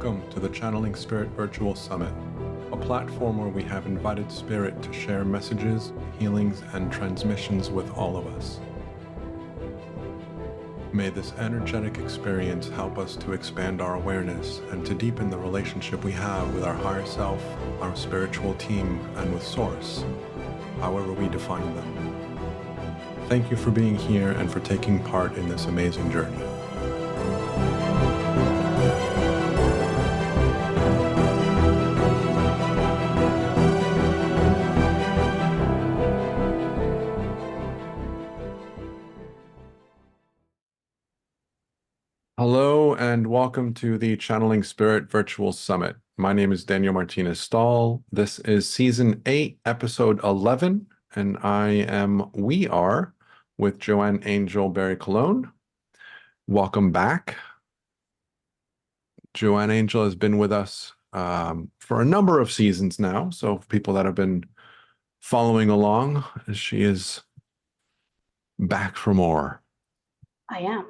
Welcome to the Channeling Spirit Virtual Summit, a platform where we have invited Spirit to share messages, healings, and transmissions with all of us. May this energetic experience help us to expand our awareness and to deepen the relationship we have with our higher self, our spiritual team, and with Source, however we define them. Thank you for being here and for taking part in this amazing journey. Hello and welcome to the Channeling Spirit Virtual Summit. My name is Daniel Martinez Stahl. This is Season 8, Episode 11, and we are with Joanne Angel BarryColon. Welcome back. Joanne Angel has been with us for a number of seasons now, so for people that have been following along, she is back for more. I am.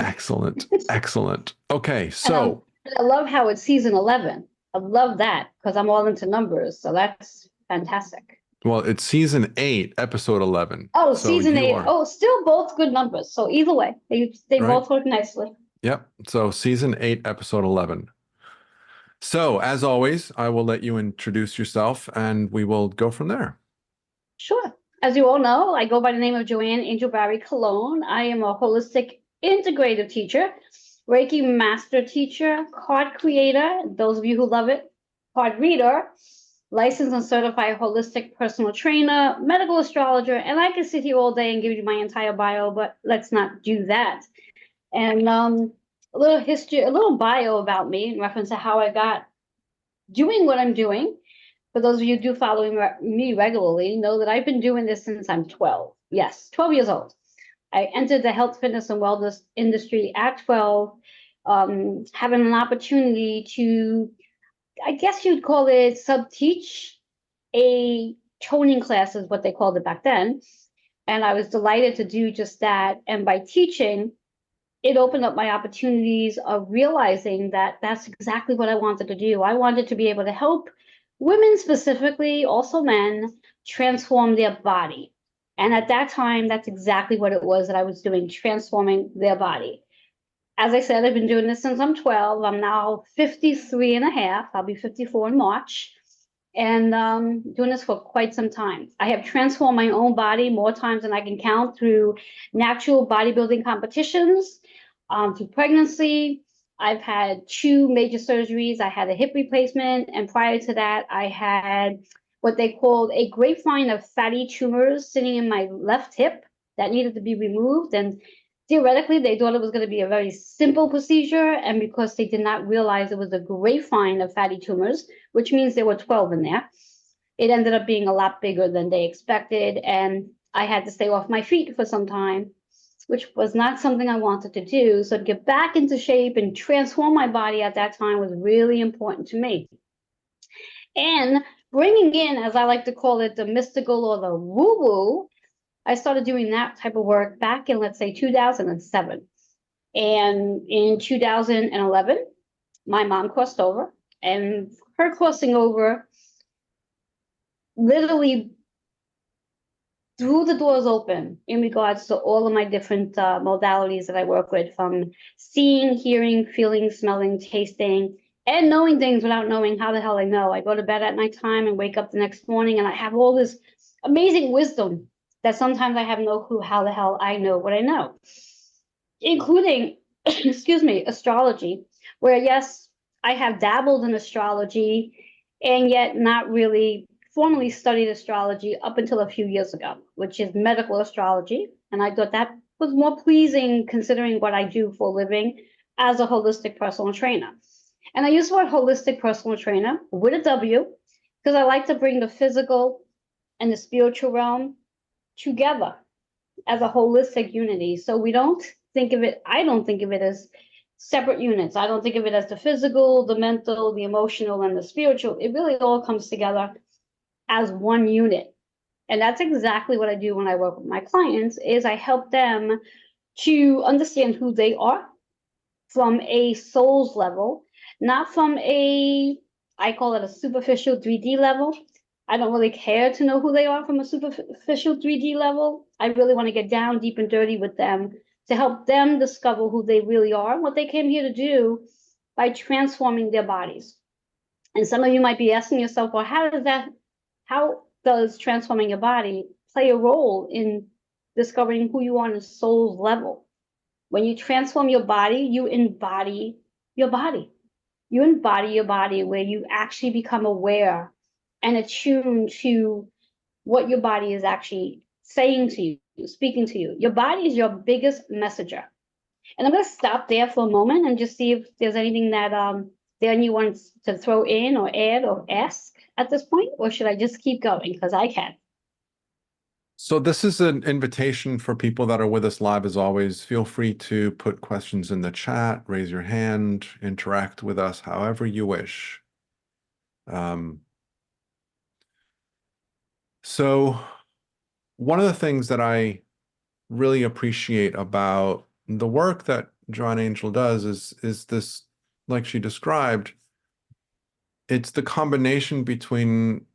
Excellent. Excellent. Okay, so I love how it's season 11. I love that because I'm all into numbers, so that's fantastic. well, it's season 8, episode 11. Oh, So season 8. are- Oh, still both good numbers. So either way, they Right. both work nicely. Yep. So season 8, episode 11. So as always, I will let you introduce yourself and we will go from there. Sure. As you all know, I go by the name of Joanne Angel BarryColon. I am a holistic integrative teacher, Reiki master teacher, card creator, those of you who love it, card reader, licensed and certified holistic personal trainer, medical astrologer, and I could sit here all day and give you my entire bio, but let's not do that. And a little history, a little bio about me in reference to how I got doing what I'm doing. For those of you who do follow me regularly, know that I've been doing this since I'm 12. Yes, 12 years old. I entered the health, fitness, and wellness industry at 12, having an opportunity to, I guess you'd call it sub-teach a toning class is what they called it back then. And I was delighted to do just that. And by teaching, it opened up my opportunities of realizing that that's exactly what I wanted to do. I wanted to be able to help women specifically, also men, transform their body. And at that time, that's exactly what it was that I was doing, transforming their body. As I said, I've been doing this since I'm 12. I'm now 53 and a half. I'll be 54 in March. And doing this for quite some time. I have transformed my own body more times than I can count through natural bodybuilding competitions, through pregnancy. I've had 2 major surgeries. I had a hip replacement. And prior to that, I had what they called a grapevine of fatty tumors sitting in my left hip that needed to be removed. And theoretically, they thought it was going to be a very simple procedure. And because they did not realize it was a grapevine of fatty tumors, which means there were 12 in there, it ended up being a lot bigger than they expected. And I had to stay off my feet for some time, which was not something I wanted to do. So to get back into shape and transform my body at that time was really important to me. And bringing in, as I like to call it, the mystical or the woo-woo, I started doing that type of work back in, let's say, 2007. And in 2011, my mom crossed over, and her crossing over literally threw the doors open in regards to all of my different modalities that I work with, from seeing, hearing, feeling, smelling, tasting, and knowing things without knowing how the hell I know. I go to bed at nighttime and wake up the next morning, and I have all this amazing wisdom that sometimes I have no clue how the hell I know what I know, including, excuse me, astrology, where yes, I have dabbled in astrology and yet not really formally studied astrology up until a few years ago, which is medical astrology. And I thought that was more pleasing considering what I do for a living as a holistic personal trainer. And I use the word holistic personal trainer with a W because I like to bring the physical and the spiritual realm together as a holistic unity. So we don't think of it, I don't think of it as separate units. I don't think of it as the physical, the mental, the emotional, and the spiritual. It really all comes together as one unit. And that's exactly what I do when I work with my clients, is I help them to understand who they are from a soul's level not from I call it a superficial 3D level. I don't really care to know who they are from a superficial 3D level. I really want to get down deep and dirty with them to help them discover who they really are and what they came here to do by transforming their bodies. And some of you might be asking yourself, well, how does transforming your body play a role in discovering who you are on a soul level? When you transform your body, you embody your body. You embody your body where you actually become aware and attuned to what your body is actually saying to you, speaking to you. Your body is your biggest messenger. And I'm going to stop there for a moment and just see if there's anything that Daniel wants to throw in or add or ask at this point, or should I just keep going? Because I can. So this is an invitation for people that are with us live. As always, feel free to put questions in the chat, raise your hand, interact with us however you wish. So one of the things that I really appreciate about the work that Joanne Angel does is this, like she described, it's the combination between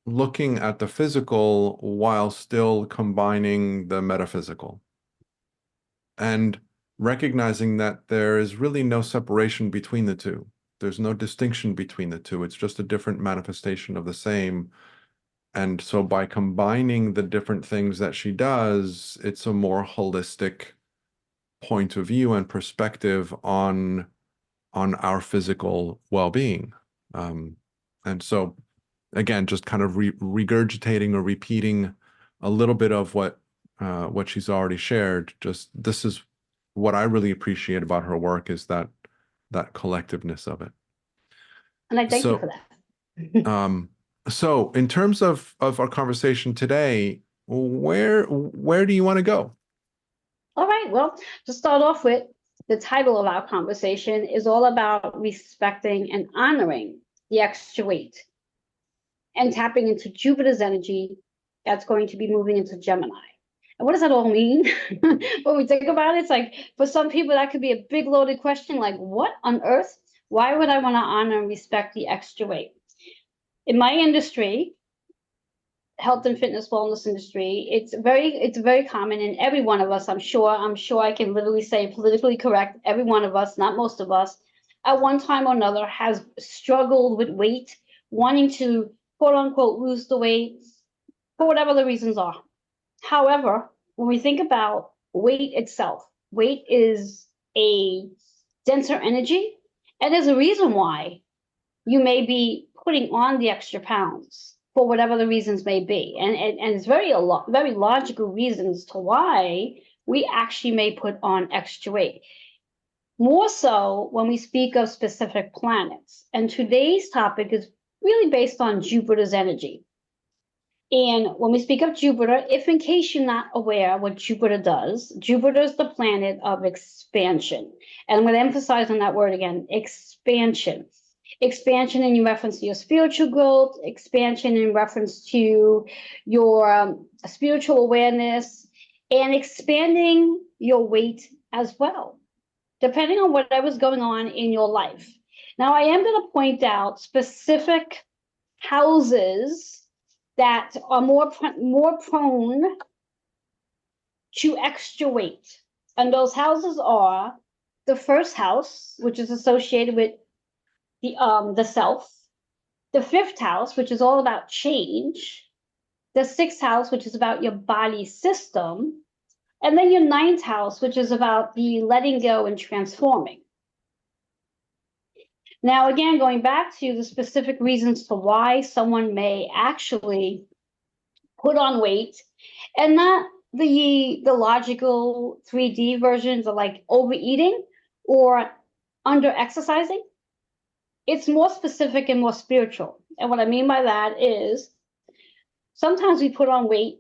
looking at the physical while still combining the metaphysical and recognizing that there is really no separation between the two. There's no distinction between the two. It's just a different manifestation of the same. And so by combining the different things that she does, it's a more holistic point of view and perspective on our physical well-being. And so, again, just kind of regurgitating or repeating a little bit of what she's already shared. Just this is what I really appreciate about her work, is that collectiveness of it. And I thank you for that. So in terms of our conversation today, where do you want to go? All right, well, to start off with, the title of our conversation is all about respecting and honoring the extra weight and tapping into Jupiter's energy that's going to be moving into Gemini. And what does that all mean? When we think about it, it's like, for some people, that could be a big loaded question, like, what on earth? Why would I want to honor and respect the extra weight? In my industry, health and fitness wellness industry, it's very common in every one of us. I'm sure I can literally say politically correct, every one of us, not most of us, at one time or another has struggled with weight, wanting to quote unquote lose the weight for whatever the reasons are. However, when we think about weight itself, weight is a denser energy, and there's a reason why you may be putting on the extra pounds for whatever the reasons may be. And it's very logical reasons to why we actually may put on extra weight. More so when we speak of specific planets. And today's topic is really based on Jupiter's energy. And when we speak of Jupiter, if in case you're not aware what Jupiter does, Jupiter is the planet of expansion. And I'm going to emphasize on that word again, expansion. Expansion in reference to your spiritual growth, expansion in reference to your spiritual awareness, and expanding your weight as well, depending on whatever's going on in your life. Now, I am going to point out specific houses that are more prone to extra weight. And those houses are the first house, which is associated with the self, the fifth house, which is all about change, the sixth house, which is about your body system, and then your ninth house, which is about the letting go and transforming. Now, again, going back to the specific reasons to why someone may actually put on weight, and not the logical 3D versions of like overeating or under exercising. It's more specific and more spiritual. And what I mean by that is sometimes we put on weight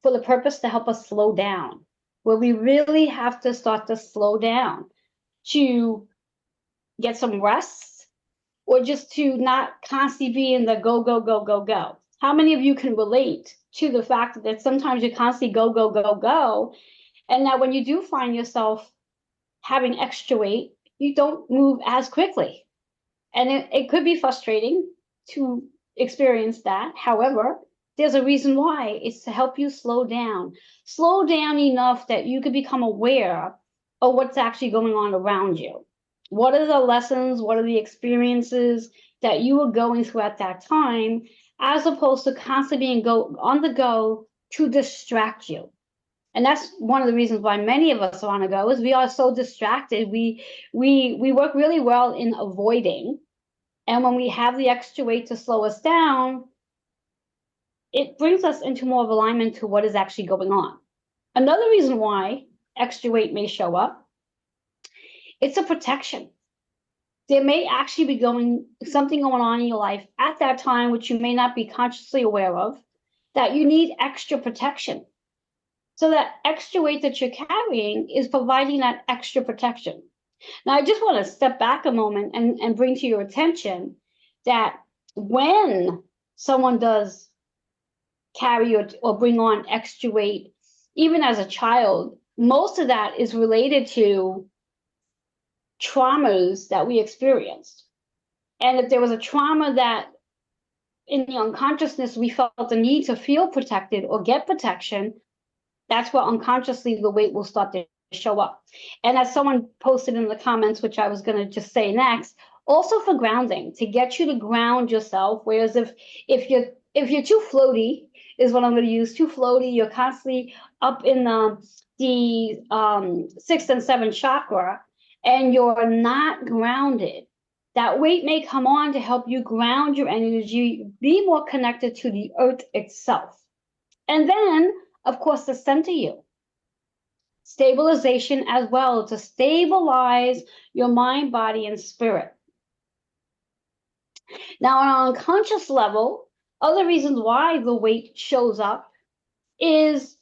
for the purpose to help us slow down, where we really have to start to slow down to get some rest, or just to not constantly be in the go, go, go, go, go. How many of you can relate to the fact that sometimes you constantly go, go, go, go, and that when you do find yourself having extra weight, you don't move as quickly? And it could be frustrating to experience that. However, there's a reason why. It's to help you slow down enough that you could become aware of what's actually going on around you. What are the lessons? What are the experiences that you were going through at that time, as opposed to constantly being on the go to distract you? And that's one of the reasons why many of us are on the go, is we are so distracted. We work really well in avoiding. And when we have the extra weight to slow us down, it brings us into more of alignment to what is actually going on. Another reason why extra weight may show up, it's a protection. There may actually be something going on in your life at that time, which you may not be consciously aware of, that you need extra protection. So that extra weight that you're carrying is providing that extra protection. Now, I just want to step back a moment and bring to your attention that when someone does carry or bring on extra weight, even as a child, most of that is related to traumas that we experienced. And if there was a trauma that in the unconsciousness, we felt the need to feel protected or get protection, that's where unconsciously the weight will start to show up. And as someone posted in the comments, which I was going to just say next, also for grounding, to get you to ground yourself. Whereas if you're too floaty, is what I'm going to use, too floaty, you're constantly up in the 6th and 7th chakra, and you're not grounded, that weight may come on to help you ground your energy, be more connected to the earth itself. And then, of course, to center you. Stabilization as well, to stabilize your mind, body, and spirit. Now, on an unconscious level, other reasons why the weight shows up is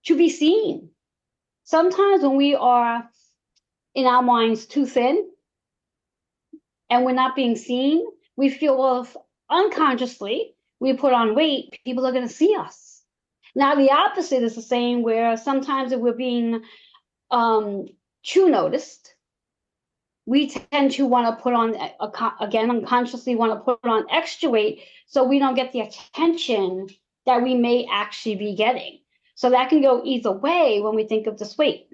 to be seen. Sometimes when we are in our minds too thin and we're not being seen, we feel, well, if unconsciously we put on weight, people are going to see us. Now, the opposite is the same, where sometimes if we're being too noticed, we tend to want to put on, again, unconsciously want to put on extra weight so we don't get the attention that we may actually be getting. So that can go either way when we think of this weight.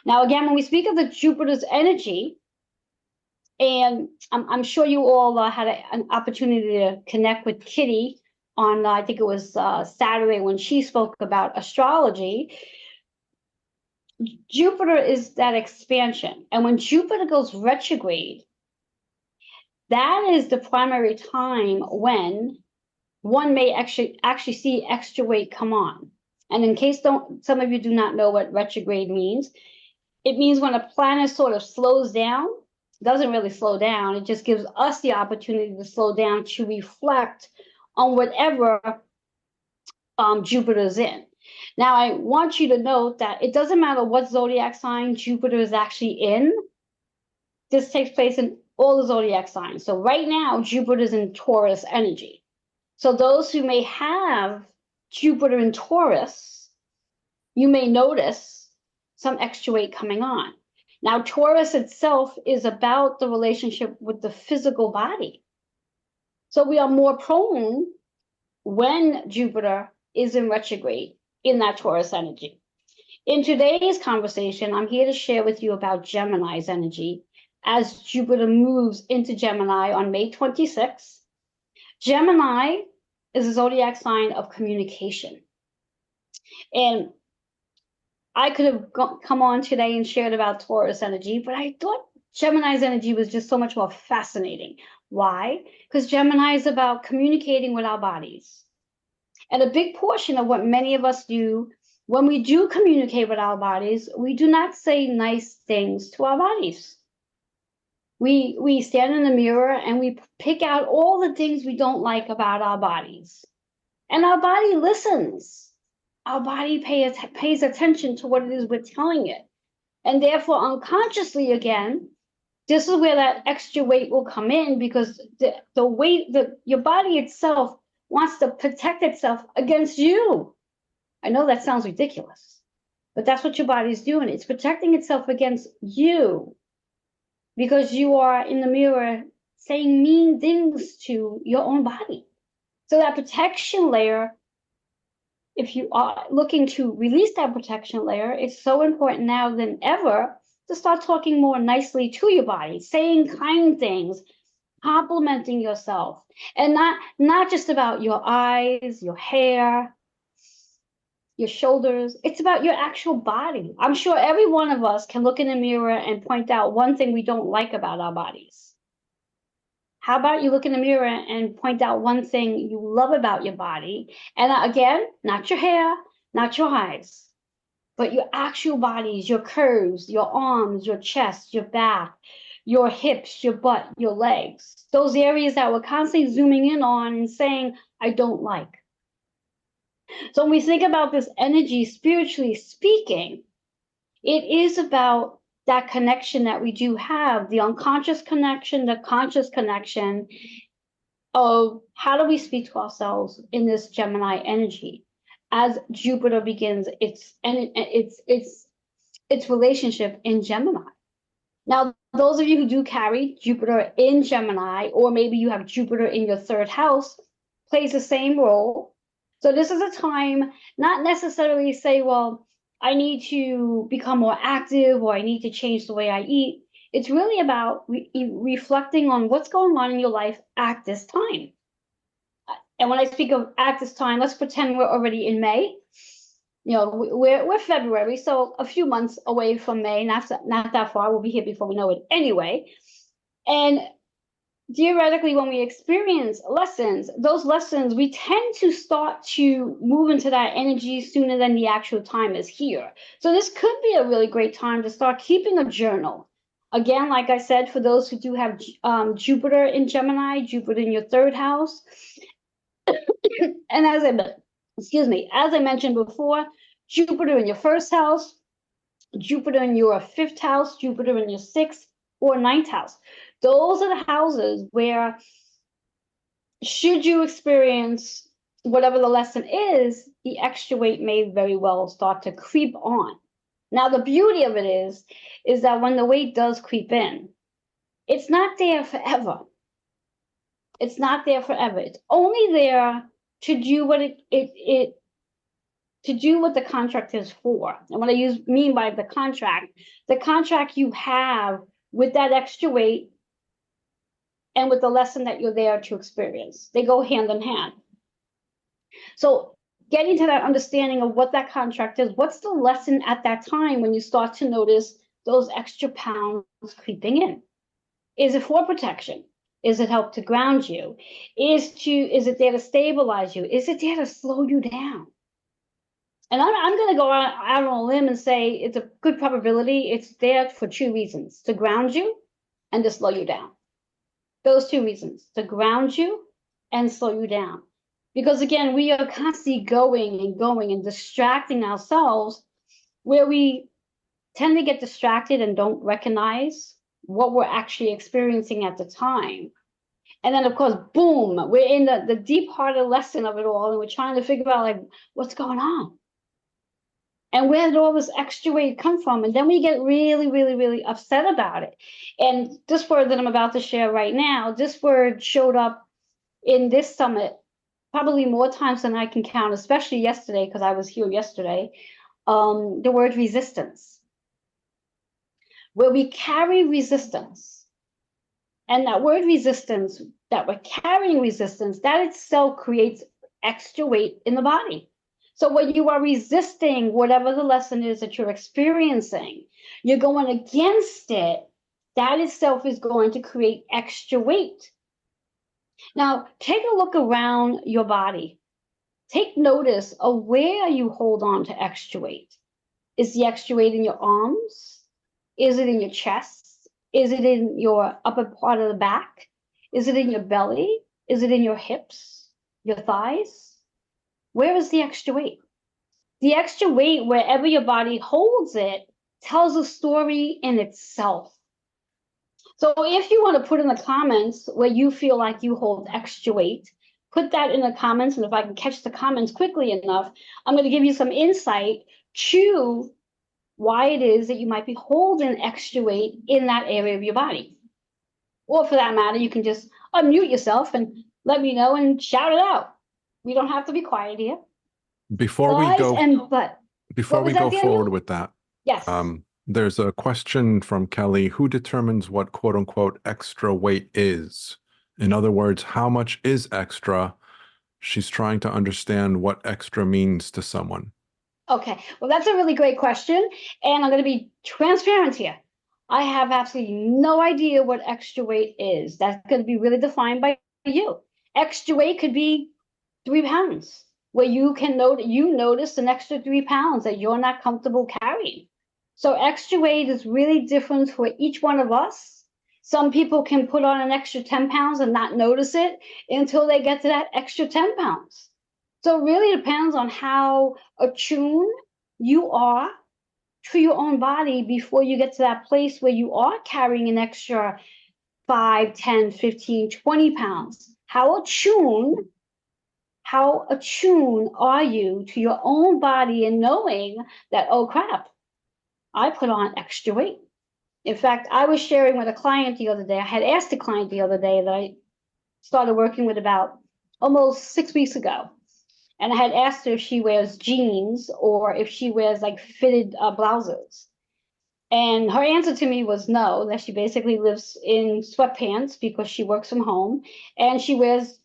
Now, again, when we speak of the Jupiter's energy, and I'm sure you all had an opportunity to connect with Kitty on, I think it was Saturday, when she spoke about astrology. Jupiter is that expansion. And when Jupiter goes retrograde, that is the primary time when one may actually see extra weight come on. And in case some of you do not know what retrograde means, it means when a planet sort of slows down. Doesn't really slow down, it just gives us the opportunity to slow down, to reflect on whatever Jupiter's in. Now, I want you to note that it doesn't matter what zodiac sign Jupiter is actually in. This takes place in all the zodiac signs. So right now, Jupiter is in Taurus energy. So those who may have Jupiter in Taurus, you may notice some extra weight coming on. Now, Taurus itself is about the relationship with the physical body. So we are more prone when Jupiter is in retrograde in that Taurus energy. In today's conversation, I'm here to share with you about Gemini's energy as Jupiter moves into Gemini on May 26th. Gemini is a zodiac sign of communication. And I could have come on today and shared about Taurus energy, but I thought Gemini's energy was just so much more fascinating. Why? Because Gemini is about communicating with our bodies. And a big portion of what many of us do when we do communicate with our bodies, we do not say nice things to our bodies. We stand in the mirror and we pick out all the things we don't like about our bodies. And our body listens. Our body pays attention to what it is we're telling it. And therefore, unconsciously, again, this is where that extra weight will come in, because the weight, your body itself wants to protect itself against you. I know that sounds ridiculous, but that's what your body's doing. It's protecting itself against you, because you are in the mirror saying mean things to your own body. So that protection layer, if you are looking to release that protection layer, it's so important now than ever to start talking more nicely to your body, saying kind things, complimenting yourself, and not just about your eyes, your hair, your shoulders. It's about your actual body. I'm sure every one of us can look in the mirror and point out one thing we don't like about our bodies. How about you look in the mirror and point out one thing you love about your body? And again, not your hair, not your eyes, but your actual bodies, your curves, your arms, your chest, your back, your hips, your butt, your legs. Those areas that we're constantly zooming in on and saying, I don't like. So when we think about this energy, spiritually speaking, it is about that connection that we do have, the unconscious connection, the conscious connection of how do we speak to ourselves in this Gemini energy as Jupiter begins its relationship in Gemini. Now, those of you who do carry Jupiter in Gemini, or maybe you have Jupiter in your third house, plays the same role. So this is a time not necessarily say, well, I need to become more active or I need to change the way I eat. It's really about reflecting on what's going on in your life at this time. And when I speak of at this time, let's pretend we're already in May. You know, we're February, so a few months away from May, not that far. We'll be here before we know it anyway. And theoretically, when we experience lessons, those lessons, we tend to start to move into that energy sooner than the actual time is here. So this could be a really great time to start keeping a journal. Again, like I said, for those who do have Jupiter in Gemini, Jupiter in your third house. And as I mentioned before, Jupiter in your first house, Jupiter in your fifth house, Jupiter in your sixth or ninth house. Those are the houses where, should you experience whatever the lesson is, the extra weight may very well start to creep on. Now, the beauty of it is that when the weight does creep in, it's not there forever. It's not there forever. It's only there to do what to do what the contract is for. And what I mean by the contract you have with that extra weight and with the lesson that you're there to experience. They go hand in hand. So getting to that understanding of what that contract is, what's the lesson at that time when you start to notice those extra pounds creeping in? Is it for protection? Is it help to ground you? Is it there to stabilize you? Is it there to slow you down? And I'm going to go out on a limb and say it's a good probability it's there for two reasons: to ground you and to slow you down. Those two reasons: to ground you and slow you down. Because again, we are constantly going and distracting ourselves, where we tend to get distracted and don't recognize what we're actually experiencing at the time. And then, of course, boom, we're in the deep heart of lesson of it all, and we're trying to figure out, like, what's going on? And where did all this extra weight come from? And then we get really, really, really upset about it. And this word that I'm about to share right now, this word showed up in this summit probably more times than I can count, especially yesterday, because I was here yesterday. The word resistance, where we carry resistance. And that word resistance, that we're carrying resistance, that itself creates extra weight in the body. So when you are resisting whatever the lesson is that you're experiencing, you're going against it, that itself is going to create extra weight. Now, take a look around your body. Take notice of where you hold on to extra weight. Is the extra weight in your arms? Is it in your chest? Is it in your upper part of the back? Is it in your belly? Is it in your hips, your thighs? Where is the extra weight? The extra weight, wherever your body holds it, tells a story in itself. So if you want to put in the comments where you feel like you hold extra weight, put that in the comments. And if I can catch the comments quickly enough, I'm going to give you some insight to why it is that you might be holding extra weight in that area of your body. Or for that matter, you can just unmute yourself and let me know and shout it out. We don't have to be quiet here. Before we Guys go, and but. before What we was that, go Daniel? forward with that, Yes. there's a question from Kelly. Who determines what quote unquote extra weight is? In other words, how much is extra? She's trying to understand what extra means to someone. Okay, well, that's a really great question. And I'm going to be transparent here. I have absolutely no idea what extra weight is. That's going to be really defined by you. Extra weight could be 3 pounds, where you can notice an extra 3 pounds that you're not comfortable carrying. So extra weight is really different for each one of us. Some people can put on an extra 10 pounds and not notice it until they get to that extra 10 pounds. So it really depends on how attuned you are to your own body before you get to that place where you are carrying an extra 5, 10, 15, 20 pounds. How attuned are you to your own body and knowing that, oh crap, I put on extra weight. In fact, I was sharing with a client the other day. I had asked a client the other day that I started working with about almost 6 weeks ago. And I had asked her if she wears jeans or if she wears like fitted blouses. And her answer to me was no, that she basically lives in sweatpants because she works from home and she wears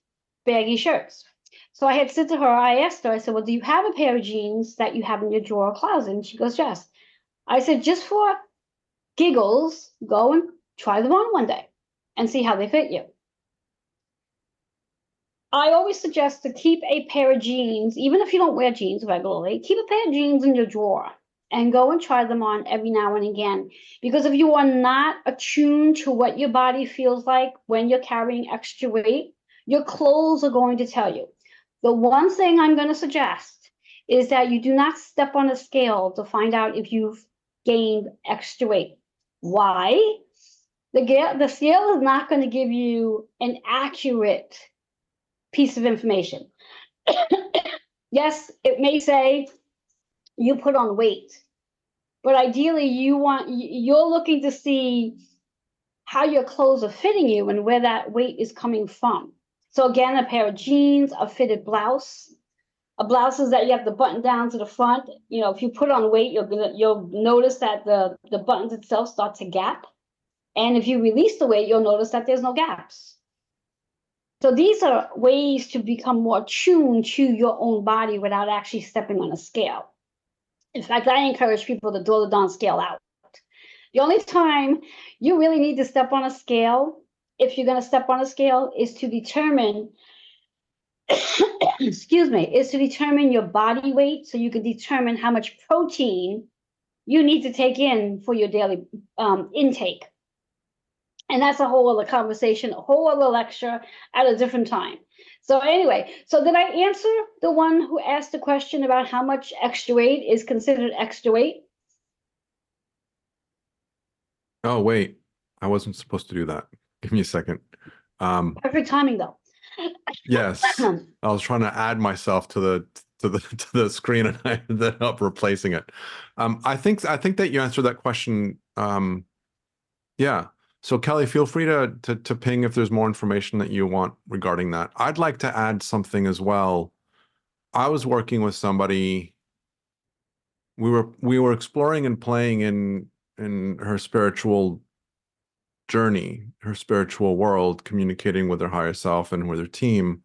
baggy shirts. So I had said to her, I asked her, I said, well, do you have a pair of jeans that you have in your drawer or closet? And she goes, yes. I said, just for giggles, go and try them on one day and see how they fit you. I always suggest to keep a pair of jeans, even if you don't wear jeans regularly, keep a pair of jeans in your drawer and go and try them on every now and again. Because if you are not attuned to what your body feels like when you're carrying extra weight, your clothes are going to tell you. The one thing I'm going to suggest is that you do not step on a scale to find out if you've gained extra weight. Why? The scale is not going to give you an accurate piece of information. Yes, it may say you put on weight, but ideally you're looking to see how your clothes are fitting you and where that weight is coming from. So again, a pair of jeans, a fitted blouse. A blouse is that you have the button down to the front. You know, if you put on weight, you'll notice that the buttons itself start to gap. And if you release the weight, you'll notice that there's no gaps. So these are ways to become more attuned to your own body without actually stepping on a scale. In fact, I encourage people to draw the darn scale out. The only time you really need to step on a scale, if you're going to step on a scale, is to determine, is to determine your body weight so you can determine how much protein you need to take in for your daily intake. And that's a whole other conversation, a whole other lecture at a different time. So anyway, so did I answer the one who asked the question about how much extra weight is considered extra weight? Oh, wait, I wasn't supposed to do that. Give me a second. Perfect timing though. Yes, I was trying to add myself to the screen and I ended up replacing it. I think that you answered that question. Yeah. So Kelly, feel free to ping if there's more information that you want regarding that. I'd like to add something as well. I was working with somebody. We were exploring and playing in her spiritual journey, her spiritual world, communicating with her higher self and with her team.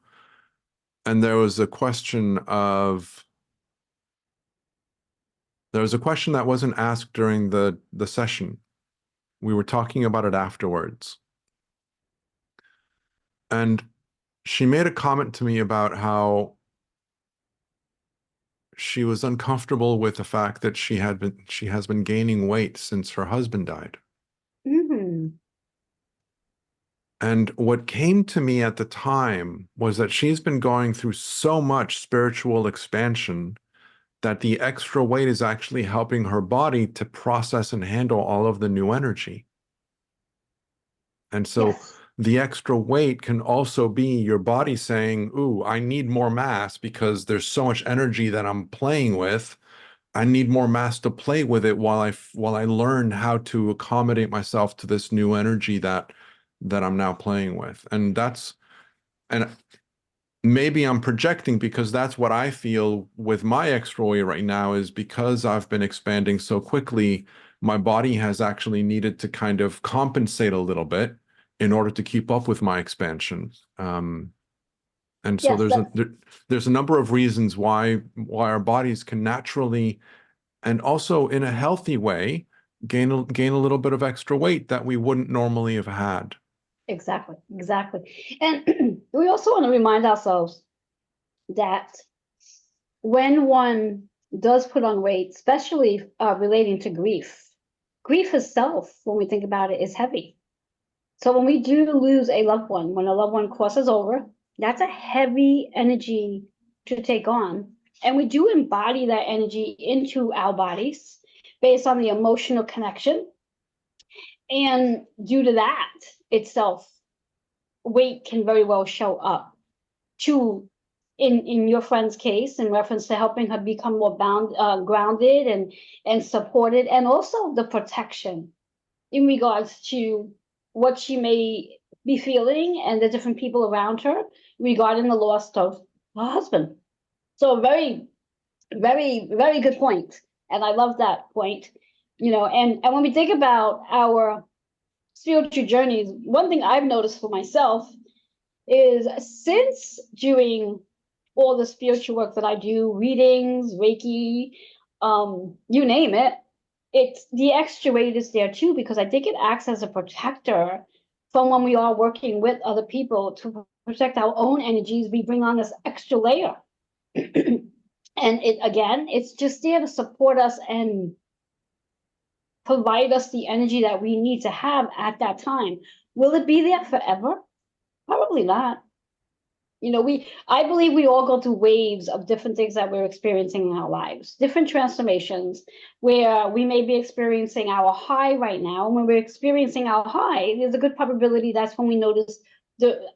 And there was a question that wasn't asked during the session. We were talking about it afterwards. And she made a comment to me about how she was uncomfortable with the fact that she has been gaining weight since her husband died. Mm-hmm. And what came to me at the time was that she's been going through so much spiritual expansion that the extra weight is actually helping her body to process and handle all of the new energy. And so Yes. the extra weight can also be your body saying, ooh, I need more mass because there's so much energy that I'm playing with. I need more mass to play with it while I learn how to accommodate myself to this new energy that that I'm now playing with. And maybe I'm projecting, because that's what I feel with my extra weight right now, is because I've been expanding so quickly, my body has actually needed to kind of compensate a little bit in order to keep up with my expansion. And so Yes, there's a number of reasons why our bodies can naturally, and also in a healthy way, gain a little bit of extra weight that we wouldn't normally have had. exactly, exactly. And we also want to remind ourselves that when one does put on weight, especially relating to grief, grief itself, when we think about it, is heavy. So when we do lose a loved one, when a loved one crosses over, that's a heavy energy to take on. And we do embody that energy into our bodies based on the emotional connection. And due to that itself, weight can very well show up to, in your friend's case, in reference to helping her become more grounded and supported, and also the protection in regards to what she may be feeling and the different people around her regarding the loss of her husband. So a very, very, very good point. And I love that point. And when we think about our spiritual journeys, one thing I've noticed for myself is, since doing all the spiritual work that I do, readings, Reiki, you name it, it's the extra weight is there too, because I think it acts as a protector from when we are working with other people to protect our own energies. We bring on this extra layer. And it's just there to support us and provide us the energy that we need to have at that time. Will it be there forever? Probably not. I believe we all go through waves of different things that we're experiencing in our lives, different transformations, where we may be experiencing our high right now. When we're experiencing our high, there's a good probability that's when we notice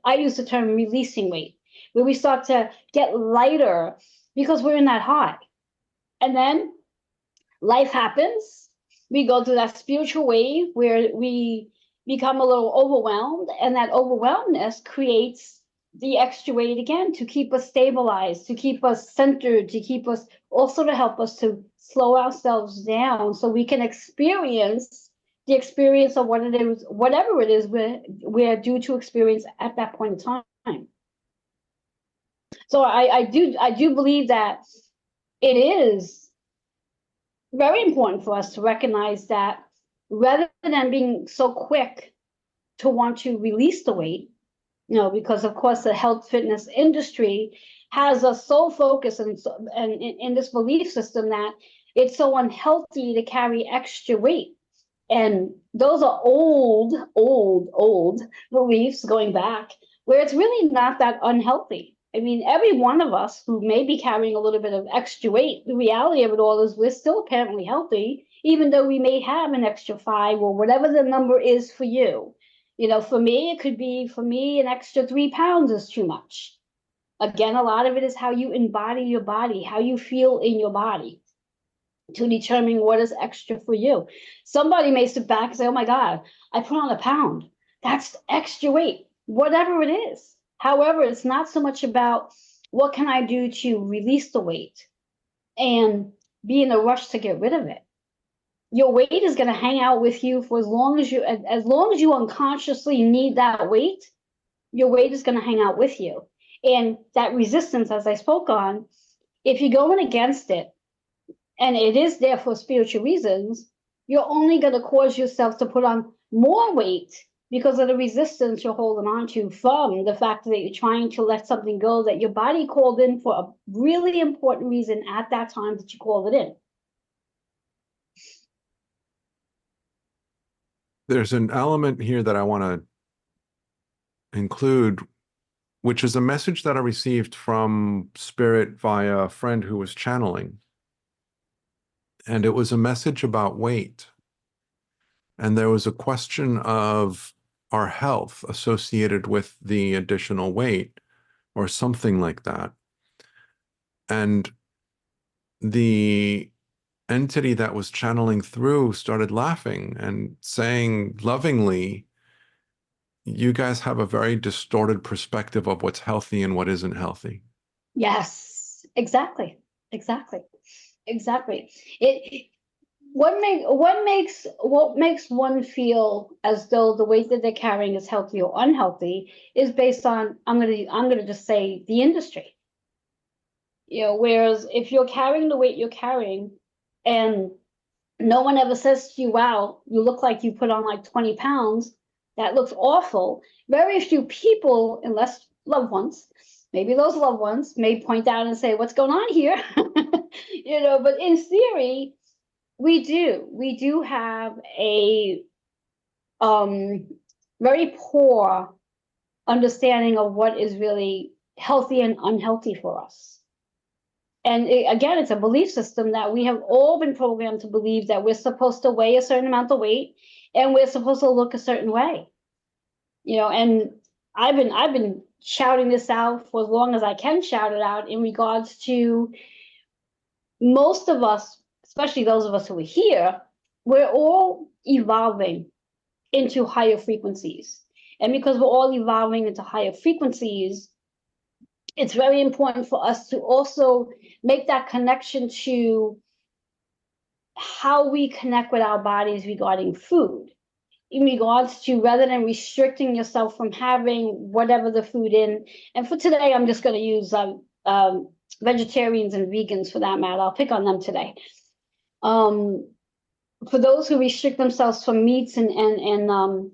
I use the term releasing weight, where we start to get lighter because we're in that high. And then life happens. We go through that spiritual wave where we become a little overwhelmed, and that overwhelmedness creates the extra weight again to keep us stabilized, to keep us centered, to keep us also to help us to slow ourselves down so we can experience the experience of what it is, whatever it is we're due to experience at that point in time. So I do believe that it is very important for us to recognize that, rather than being so quick to want to release the weight, because of course the health fitness industry has us so focused and in this belief system that it's so unhealthy to carry extra weight. And those are old beliefs going back, where it's really not that unhealthy. I mean, every one of us who may be carrying a little bit of extra weight, the reality of it all is we're still apparently healthy, even though we may have an extra 5 or whatever the number is for you. For me, it could be, an extra 3 pounds is too much. Again, a lot of it is how you embody your body, how you feel in your body, to determine what is extra for you. Somebody may sit back and say, oh my God, I put on a pound. That's extra weight, whatever it is. However, it's not so much about what can I do to release the weight and be in a rush to get rid of it. Your weight is going to hang out with you for as long as you unconsciously need that weight. Your weight is going to hang out with you. And that resistance, as I spoke on, if you're going against it, and it is there for spiritual reasons, you're only going to cause yourself to put on more weight because of the resistance you're holding on to from the fact that you're trying to let something go that your body called in for a really important reason at that time that you called it in. There's an element here that I want to include, which is a message that I received from Spirit via a friend who was channeling. And it was a message about weight. And there was a question of our health associated with the additional weight or something like that. And the entity that was channeling through started laughing and saying lovingly, you guys have a very distorted perspective of what's healthy and what isn't healthy. Yes, exactly, exactly, exactly. It what makes one feel as though the weight that they're carrying is healthy or unhealthy is based on, I'm gonna just say, the industry. Whereas if you're carrying the weight you're carrying, and no one ever says to you, wow, you look like you put on like 20 pounds, that looks awful. Very few people, unless loved ones, maybe those loved ones may point out and say, what's going on here? But in theory, we do have a very poor understanding of what is really healthy and unhealthy for us. And again, it's a belief system that we have all been programmed to believe that we're supposed to weigh a certain amount of weight and we're supposed to look a certain way. And I've been shouting this out for as long as I can shout it out in regards to most of us, especially those of us who are here, we're all evolving into higher frequencies. And because we're all evolving into higher frequencies, it's very important for us to also make that connection to how we connect with our bodies regarding food, in regards to, rather than restricting yourself from having whatever the food in. And for today, I'm just going to use vegetarians and vegans for that matter. I'll pick on them today. For those who restrict themselves from meats and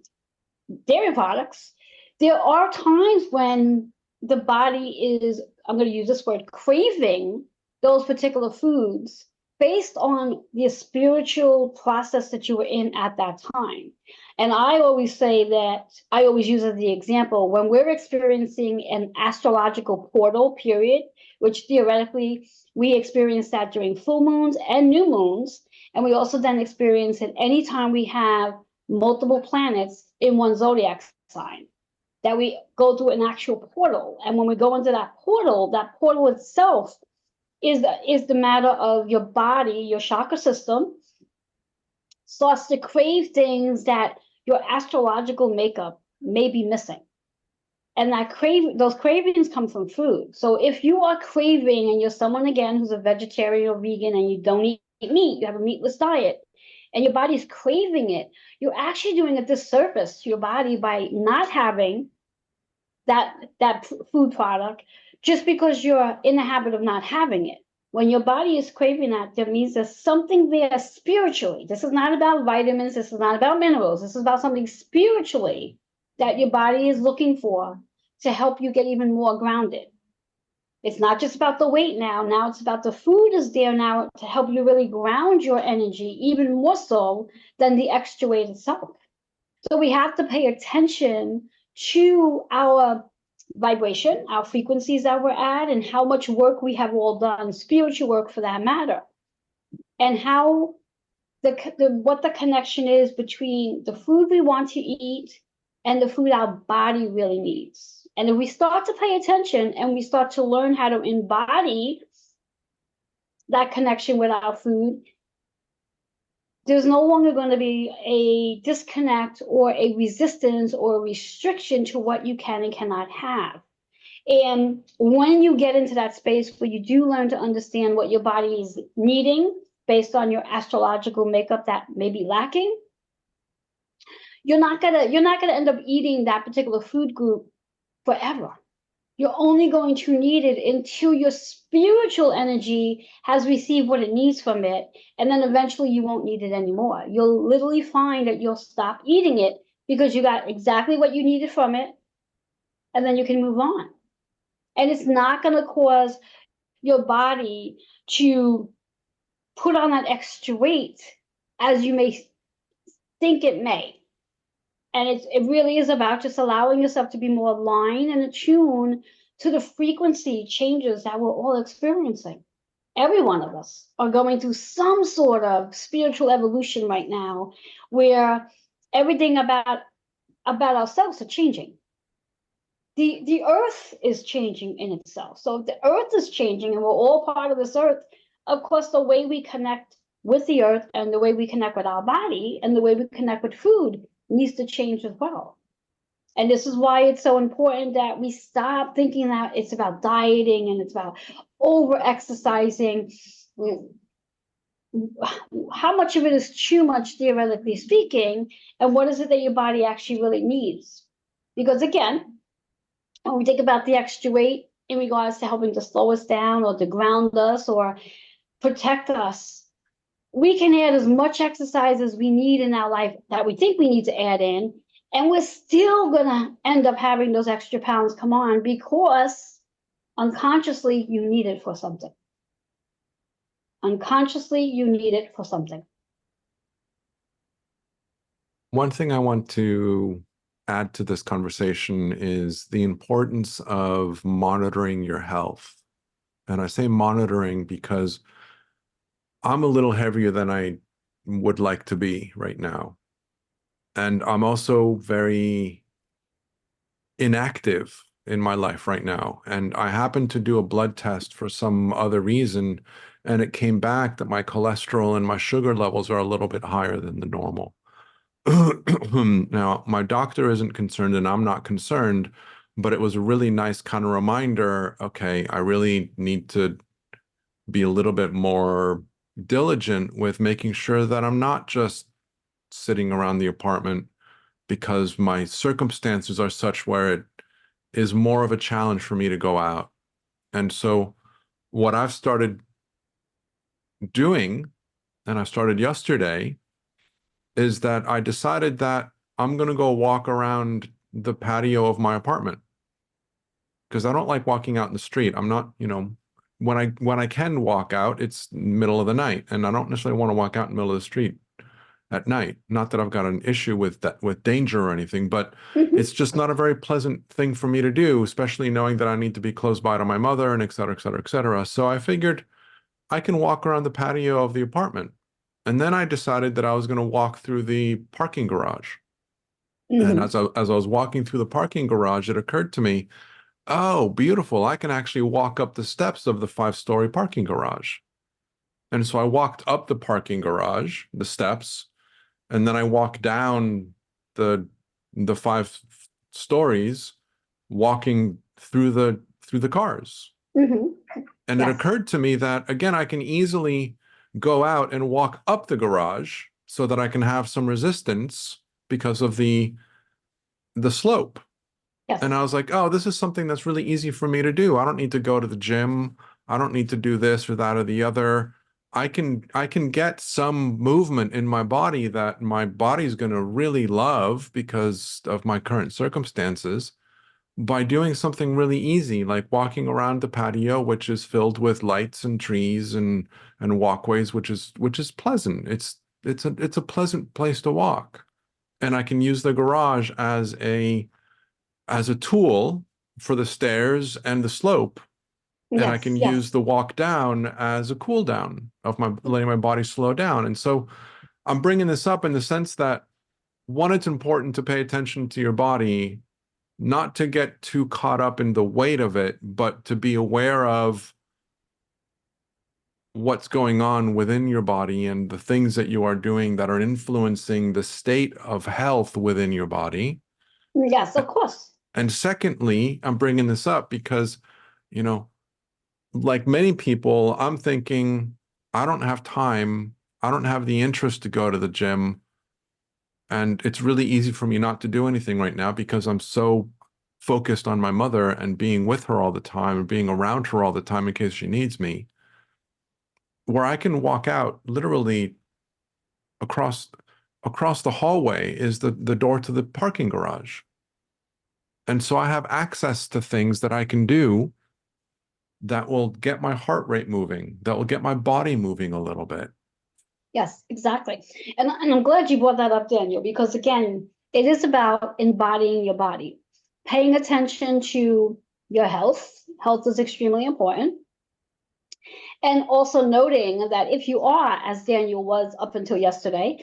dairy products, there are times when the body is, I'm going to use this word, craving those particular foods based on the spiritual process that you were in at that time. And I always say that, I always use as the example, when we're experiencing an astrological portal period, which theoretically we experience that during full moons and new moons, and we also then experience it anytime we have multiple planets in one zodiac sign, that we go through an actual portal. And when we go into that portal itself is the matter of your body, your chakra system starts to crave things that your astrological makeup may be missing. And those cravings come from food. So if you are craving, and you're someone, again, who's a vegetarian or vegan and you don't eat meat, you have a meatless diet, and your body's craving it, you're actually doing a disservice to your body by not having that food product just because you're in the habit of not having it. When your body is craving that means there's something there spiritually. This is not about vitamins. This is not about minerals. This is about something spiritually that your body is looking for to help you get even more grounded. It's not just about the weight now. Now it's about the food is there now to help you really ground your energy even more so than the extra weight itself. So we have to pay attention to our vibration, our frequencies that we're at, and how much work we have all done, spiritual work for that matter, and how what the connection is between the food we want to eat and the food our body really needs. And if we start to pay attention and we start to learn how to embody that connection with our food, there's no longer going to be a disconnect or a resistance or a restriction to what you can and cannot have. And when you get into that space where you do learn to understand what your body is needing based on your astrological makeup that may be lacking, you're not gonna end up eating that particular food group forever. You're only going to need it until your spiritual energy has received what it needs from it. And then eventually you won't need it anymore. You'll literally find that you'll stop eating it because you got exactly what you needed from it. And then you can move on. And it's not going to cause your body to put on that extra weight as you may think it may. And it really is about just allowing yourself to be more aligned and attuned to the frequency changes that we're all experiencing. Every one of us are going through some sort of spiritual evolution right now, where everything about ourselves are changing. The earth is changing in itself. So if the earth is changing and we're all part of this earth, of course, the way we connect with the earth and the way we connect with our body and the way we connect with food needs to change as well. And this is why it's so important that we stop thinking that it's about dieting and it's about over exercising. How much of it is too much, theoretically speaking, and what is it that your body actually really needs? Because again, when we think about the extra weight in regards to helping to slow us down or to ground us or protect us, we can add as much exercise as we need in our life that we think we need to add in, and we're still gonna end up having those extra pounds come on because unconsciously you need it for something. Unconsciously you need it for something. One thing I want to add to this conversation is the importance of monitoring your health. And I say monitoring because I'm a little heavier than I would like to be right now. And I'm also very inactive in my life right now. And I happened to do a blood test for some other reason, and it came back that my cholesterol and my sugar levels are a little bit higher than the normal. Now, my doctor isn't concerned and I'm not concerned, but it was a really nice kind of reminder, okay, I really need to be a little bit more diligent with making sure that I'm not just sitting around the apartment because my circumstances are such where it is more of a challenge for me to go out. And so what I've started doing, and I started yesterday, is that I decided that I'm going to go walk around the patio of my apartment because I don't like walking out in the street. I'm not, when I can walk out, it's middle of the night, and I don't necessarily want to walk out in the middle of the street at night. Not that I've got an issue with that, with danger or anything, but it's just not a very pleasant thing for me to do, especially knowing that I need to be close by to my mother and et cetera, et cetera, et cetera. So I figured I can walk around the patio of the apartment. And then I decided that I was going to walk through the parking garage. And as I was walking through the parking garage, it occurred to me, oh, beautiful. I can actually walk up the steps of the 5-story parking garage. And so I walked up the parking garage, the steps, and then I walked down the 5 stories, walking through the cars. And it occurred to me that, again, I can easily go out and walk up the garage so that I can have some resistance because of the slope. Yes. And I was like, oh, this is something that's really easy for me to do. I don't need to go to the gym. I don't need to do this or that or the other. I can get some movement in my body that my body's going to really love because of my current circumstances by doing something really easy, like walking around the patio, which is filled with lights and trees and walkways, which is pleasant. It's a pleasant place to walk. And I can use the garage as a tool for the stairs and the slope. And I can use the walk down as a cool down of letting my body slow down. And so I'm bringing this up in the sense that, one, it's important to pay attention to your body, not to get too caught up in the weight of it, but to be aware of what's going on within your body and the things that you are doing that are influencing the state of health within your body. Yes, of course. And secondly, I'm bringing this up because, like many people, I'm thinking, I don't have time. I don't have the interest to go to the gym. And it's really easy for me not to do anything right now because I'm so focused on my mother and being with her all the time and being around her all the time in case she needs me, where I can walk out literally across the hallway is the door to the parking garage. And so I have access to things that I can do that will get my heart rate moving, that will get my body moving a little bit. Yes, exactly. And I'm glad you brought that up, Daniel, because again, it is about embodying your body, paying attention to your health. Health is extremely important. And also noting that if you are, as Daniel was up until yesterday,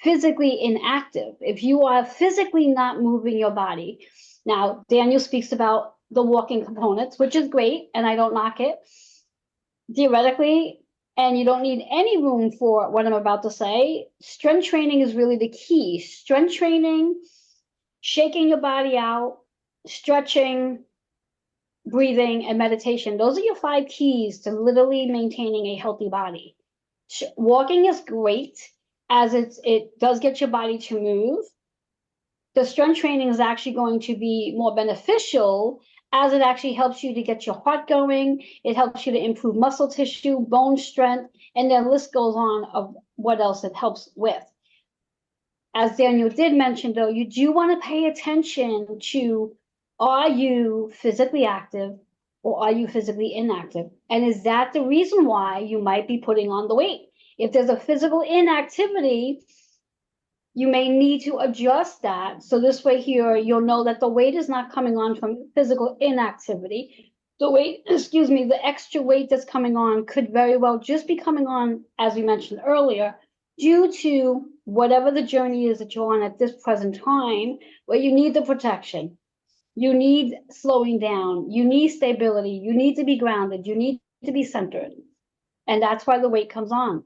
physically inactive, if you are physically not moving your body. Now, Daniel speaks about the walking components, which is great, and I don't knock it. Theoretically, and you don't need any room for what I'm about to say, strength training is really the key. Strength training shaking your body out, stretching, breathing, and meditation. Those are your 5 keys to literally maintaining a healthy body. Walking is great, as it does get your body to move. The strength training is actually going to be more beneficial, as it actually helps you to get your heart going. It helps you to improve muscle tissue, bone strength, and the list goes on of what else it helps with. As Daniel did mention, though, you do want to pay attention to, are you physically active or are you physically inactive? And is that the reason why you might be putting on the weight? If there's a physical inactivity, you may need to adjust that. So this way here, you'll know that the weight is not coming on from physical inactivity. The weight, excuse me, the extra weight that's coming on could very well just be coming on, as we mentioned earlier, due to whatever the journey is that you're on at this present time, where you need the protection, you need slowing down, you need stability, you need to be grounded, you need to be centered. And that's why the weight comes on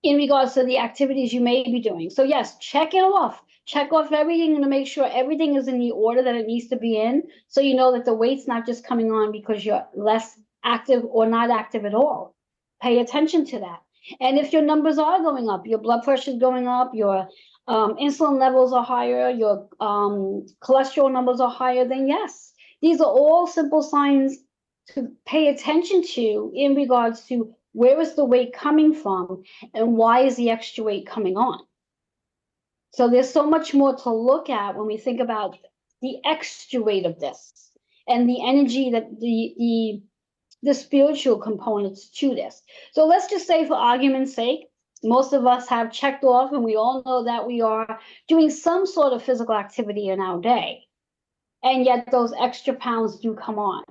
in regards to the activities you may be doing. So yes, check it off. Check off everything to make sure everything is in the order that it needs to be in, so you know that the weight's not just coming on because you're less active or not active at all. Pay attention to that. And if your numbers are going up, your blood pressure is going up, your insulin levels are higher, your cholesterol numbers are higher, then yes, these are all simple signs to pay attention to in regards to where is the weight coming from and why is the extra weight coming on. So there's so much more to look at when we think about the extra weight of this and the energy that the spiritual components to this. So let's just say, for argument's sake, most of us have checked off and we all know that we are doing some sort of physical activity in our day. And yet those extra pounds do come on.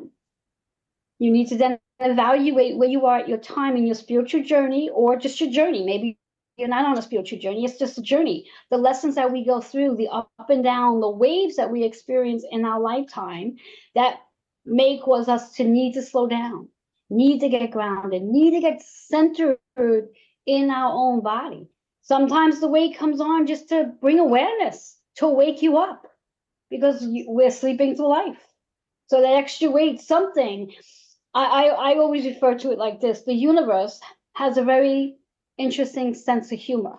You need to then evaluate where you are at your time in your spiritual journey, or just your journey. Maybe you're not on a spiritual journey, it's just a journey. The lessons that we go through, the up and down, the waves that we experience in our lifetime, that may cause us to need to slow down, need to get grounded, need to get centered in our own body. Sometimes the weight comes on just to bring awareness, to wake you up, because we're sleeping through life. So that extra weight, something, I always refer to it like this: the universe has a very interesting sense of humor.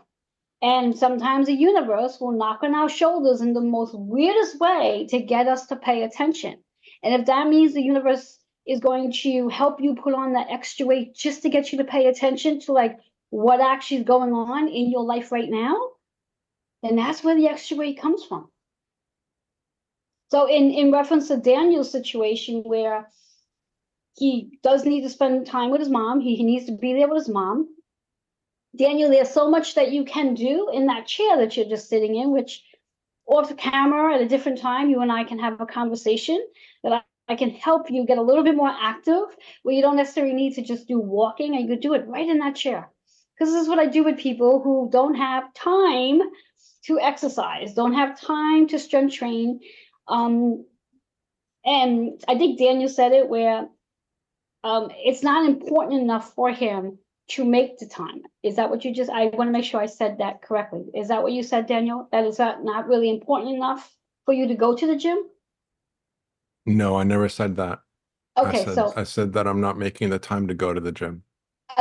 And sometimes the universe will knock on our shoulders in the most weirdest way to get us to pay attention. And if that means the universe is going to help you put on that extra weight just to get you to pay attention to like what actually is going on in your life right now, then that's where the extra weight comes from. So in reference to Daniel's situation, where he does need to spend time with his mom, he needs to be there with his mom. Daniel, there's so much that you can do in that chair that you're just sitting in, which off the camera at a different time, you and I can have a conversation that I can help you get a little bit more active, where you don't necessarily need to just do walking, and you could do it right in that chair. Because this is what I do with people who don't have time to exercise, don't have time to strength train. And I think Daniel said it, where it's not important enough for him to make the time. Is that what you just, I want to make sure I said that correctly. Is that what you said, Daniel? That is not really important enough for you to go to the gym? No, I never said that. Okay, I said that I'm not making the time to go to the gym.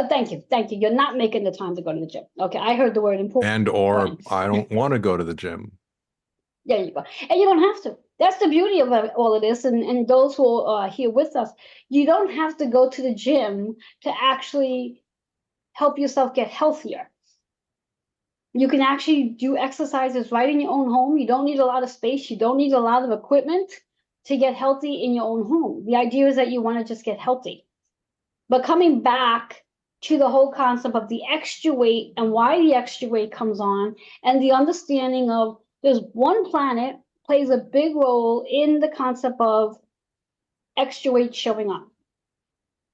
Thank you. You're not making the time to go to the gym. Okay, I heard the word important. And or I don't want to go to the gym. There you go. And you don't have to. That's the beauty of all of this. And those who are here with us, you don't have to go to the gym to actually help yourself get healthier. You can actually do exercises right in your own home. You don't need a lot of space. You don't need a lot of equipment to get healthy in your own home. The idea is that you want to just get healthy. But coming back to the whole concept of the extra weight and why the extra weight comes on, and the understanding of there's one planet plays a big role in the concept of extra weight showing up.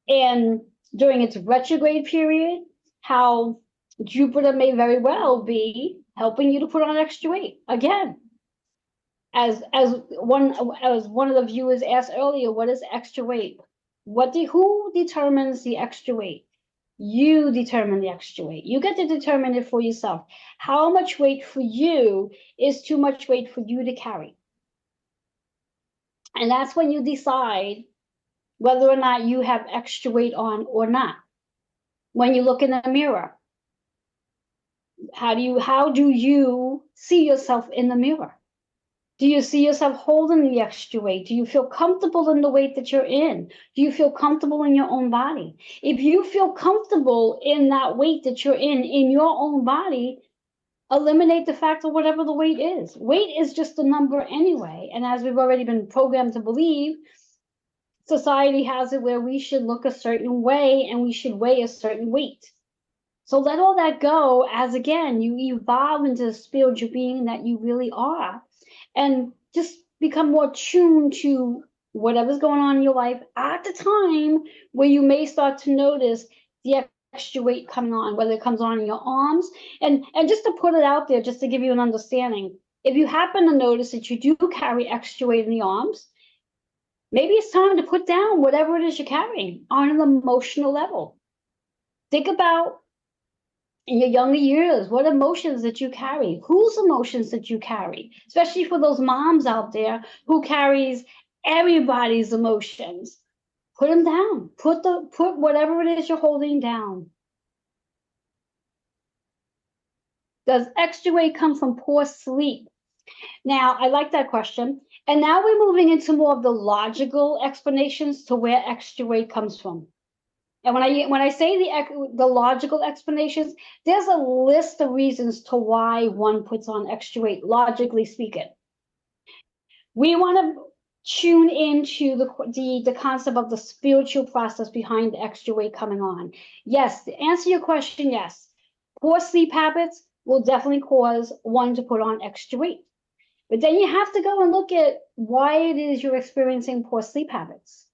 And during its retrograde period, how Jupiter may very well be helping you to put on extra weight. Again, as one of the viewers asked earlier, what is extra weight? Who determines the extra weight? You determine the extra weight. You get to determine it for yourself. How much weight for you is too much weight for you to carry? And that's when you decide whether or not you have extra weight on or not. When you look in the mirror, how do you see yourself in the mirror? Do you see yourself holding the extra weight? Do you feel comfortable in the weight that you're in? Do you feel comfortable in your own body? If you feel comfortable in that weight that you're in your own body, eliminate the fact of whatever the weight is. Weight is just a number anyway. And as we've already been programmed to believe, society has it where we should look a certain way and we should weigh a certain weight. So let all that go as, again, you evolve into the spiritual being that you really are. And just become more tuned to whatever's going on in your life at the time where you may start to notice the extra weight coming on, whether it comes on in your arms. And just to put it out there, just to give you an understanding, if you happen to notice that you do carry extra weight in the arms, maybe it's time to put down whatever it is you're carrying on an emotional level. Think about in your younger years, what emotions that you carry, whose emotions that you carry, especially for those moms out there who carries everybody's emotions. Put them down. Put whatever it is you're holding down. Does extra weight come from poor sleep? Now, I like that question. And now we're moving into more of the logical explanations to where extra weight comes from. And when I say the logical explanations, there's a list of reasons to why one puts on extra weight, logically speaking. We want to tune into the concept of the spiritual process behind the extra weight coming on. Yes, to answer your question, yes. Poor sleep habits will definitely cause one to put on extra weight. But then you have to go and look at why it is you're experiencing poor sleep habits.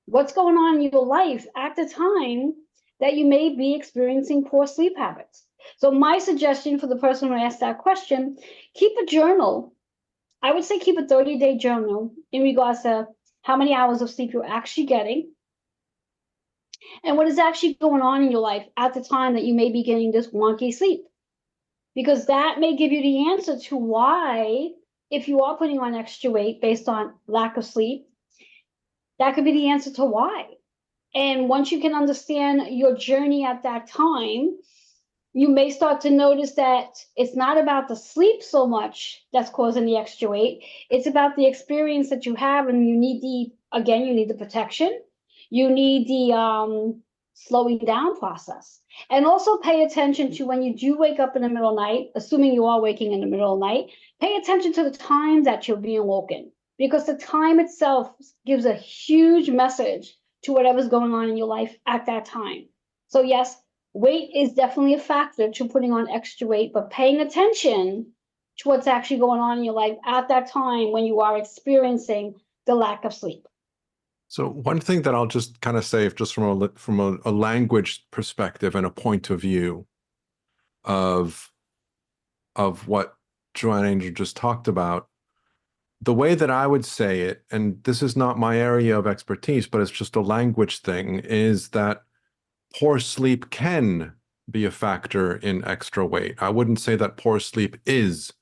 What's going on in your life at the time that you may be experiencing poor sleep habits? So my suggestion for the person who asked that question, keep a journal. I would say keep a 30-day journal in regards to how many hours of sleep you're actually getting and what is actually going on in your life at the time that you may be getting this wonky sleep. Because that may give you the answer to why, if you are putting on extra weight based on lack of sleep, that could be the answer to why. And once you can understand your journey at that time, you may start to notice that it's not about the sleep so much that's causing the extra weight. It's about the experience that you have, and you need the protection. You need the slowing down process. And also pay attention to when you do wake up in the middle of the night, assuming you are waking in the middle of the night, pay attention to the time that you're being woken. Because the time itself gives a huge message to whatever's going on in your life at that time. So yes, weight is definitely a factor to putting on extra weight, but paying attention to what's actually going on in your life at that time when you are experiencing the lack of sleep. So one thing that I'll just kind of say, just from a language perspective and a point of view of what Joanne Angel just talked about, the way that I would say it, and this is not my area of expertise, but it's just a language thing, is that poor sleep can be a factor in extra weight. I wouldn't say that poor sleep is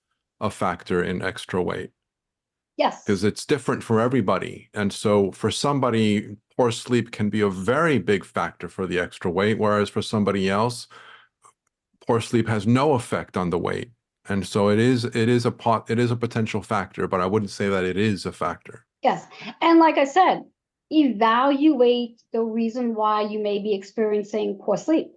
a factor in extra weight. Yes. Because it's different for everybody. And so for somebody, poor sleep can be a very big factor for the extra weight, whereas for somebody else, poor sleep has no effect on the weight. And so it is a potential factor, but I wouldn't say that it is a factor. Yes. And like I said, evaluate the reason why you may be experiencing poor sleep.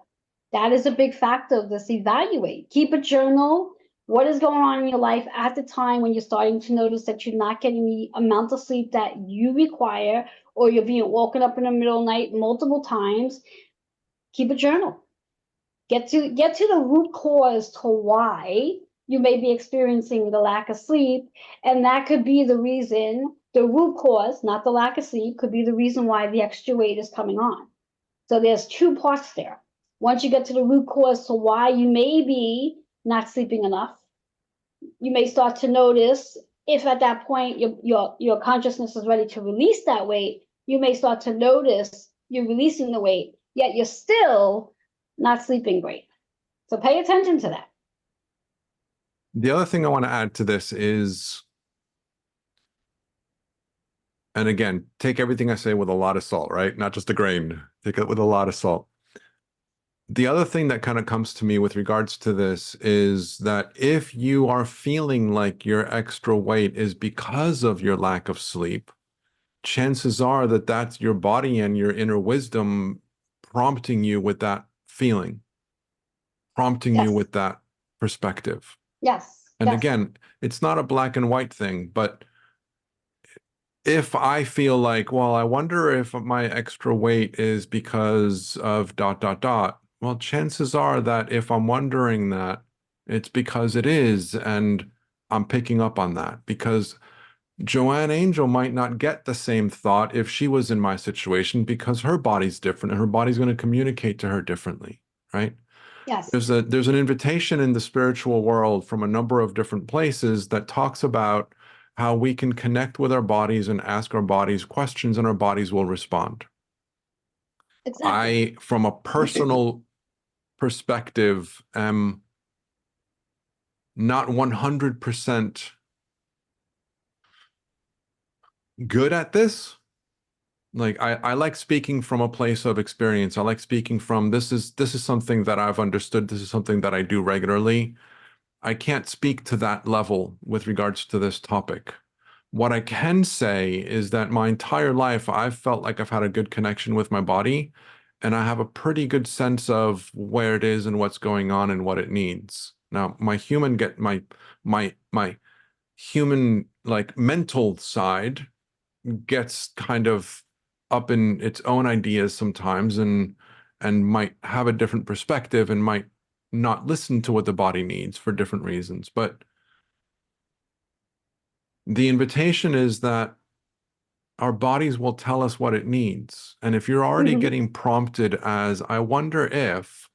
That is a big factor of this. Evaluate. Keep a journal. What is going on in your life at the time when you're starting to notice that you're not getting the amount of sleep that you require, or you're being woken up in the middle of the night multiple times? Keep a journal. Get to the root cause to why you may be experiencing the lack of sleep, and that could be the reason. The root cause, not the lack of sleep, could be the reason why the extra weight is coming on. So there's two parts there. Once you get to the root cause to why you may be not sleeping enough, you may start to notice if at that point your consciousness is ready to release that weight, you may start to notice you're releasing the weight, yet you're still not sleeping great. So pay attention to that. The other thing I want to add to this is, and again, take everything I say with a lot of salt, right? Not just a grain. Take it with a lot of salt. The other thing that kind of comes to me with regards to this is that if you are feeling like your extra weight is because of your lack of sleep, chances are that that's your body and your inner wisdom prompting you with that feeling, prompting you Yes. with that perspective. Yes. And Yes. again, it's not a black and white thing, but if I feel like, well, I wonder if my extra weight is because of ... Well, chances are that if I'm wondering that, it's because it is, and I'm picking up on that, because Joanne Angel might not get the same thought if she was in my situation, because her body's different and her body's going to communicate to her differently, right? Yes. There's an invitation in the spiritual world from a number of different places that talks about how we can connect with our bodies and ask our bodies questions, and our bodies will respond. Exactly. From a personal perspective, am not 100% good at this. Like I like speaking from a place of experience. I like speaking from this is something that I've understood. This is something that I do regularly. I can't speak to that level with regards to this topic. What I can say is that my entire life, I've felt like I've had a good connection with my body, and I have a pretty good sense of where it is and what's going on and what it needs. Now, my human, like, mental side gets kind of up in its own ideas sometimes, and might have a different perspective and might not listen to what the body needs for different reasons. But the invitation is that our bodies will tell us what it needs. And if you're already getting prompted as, I wonder if,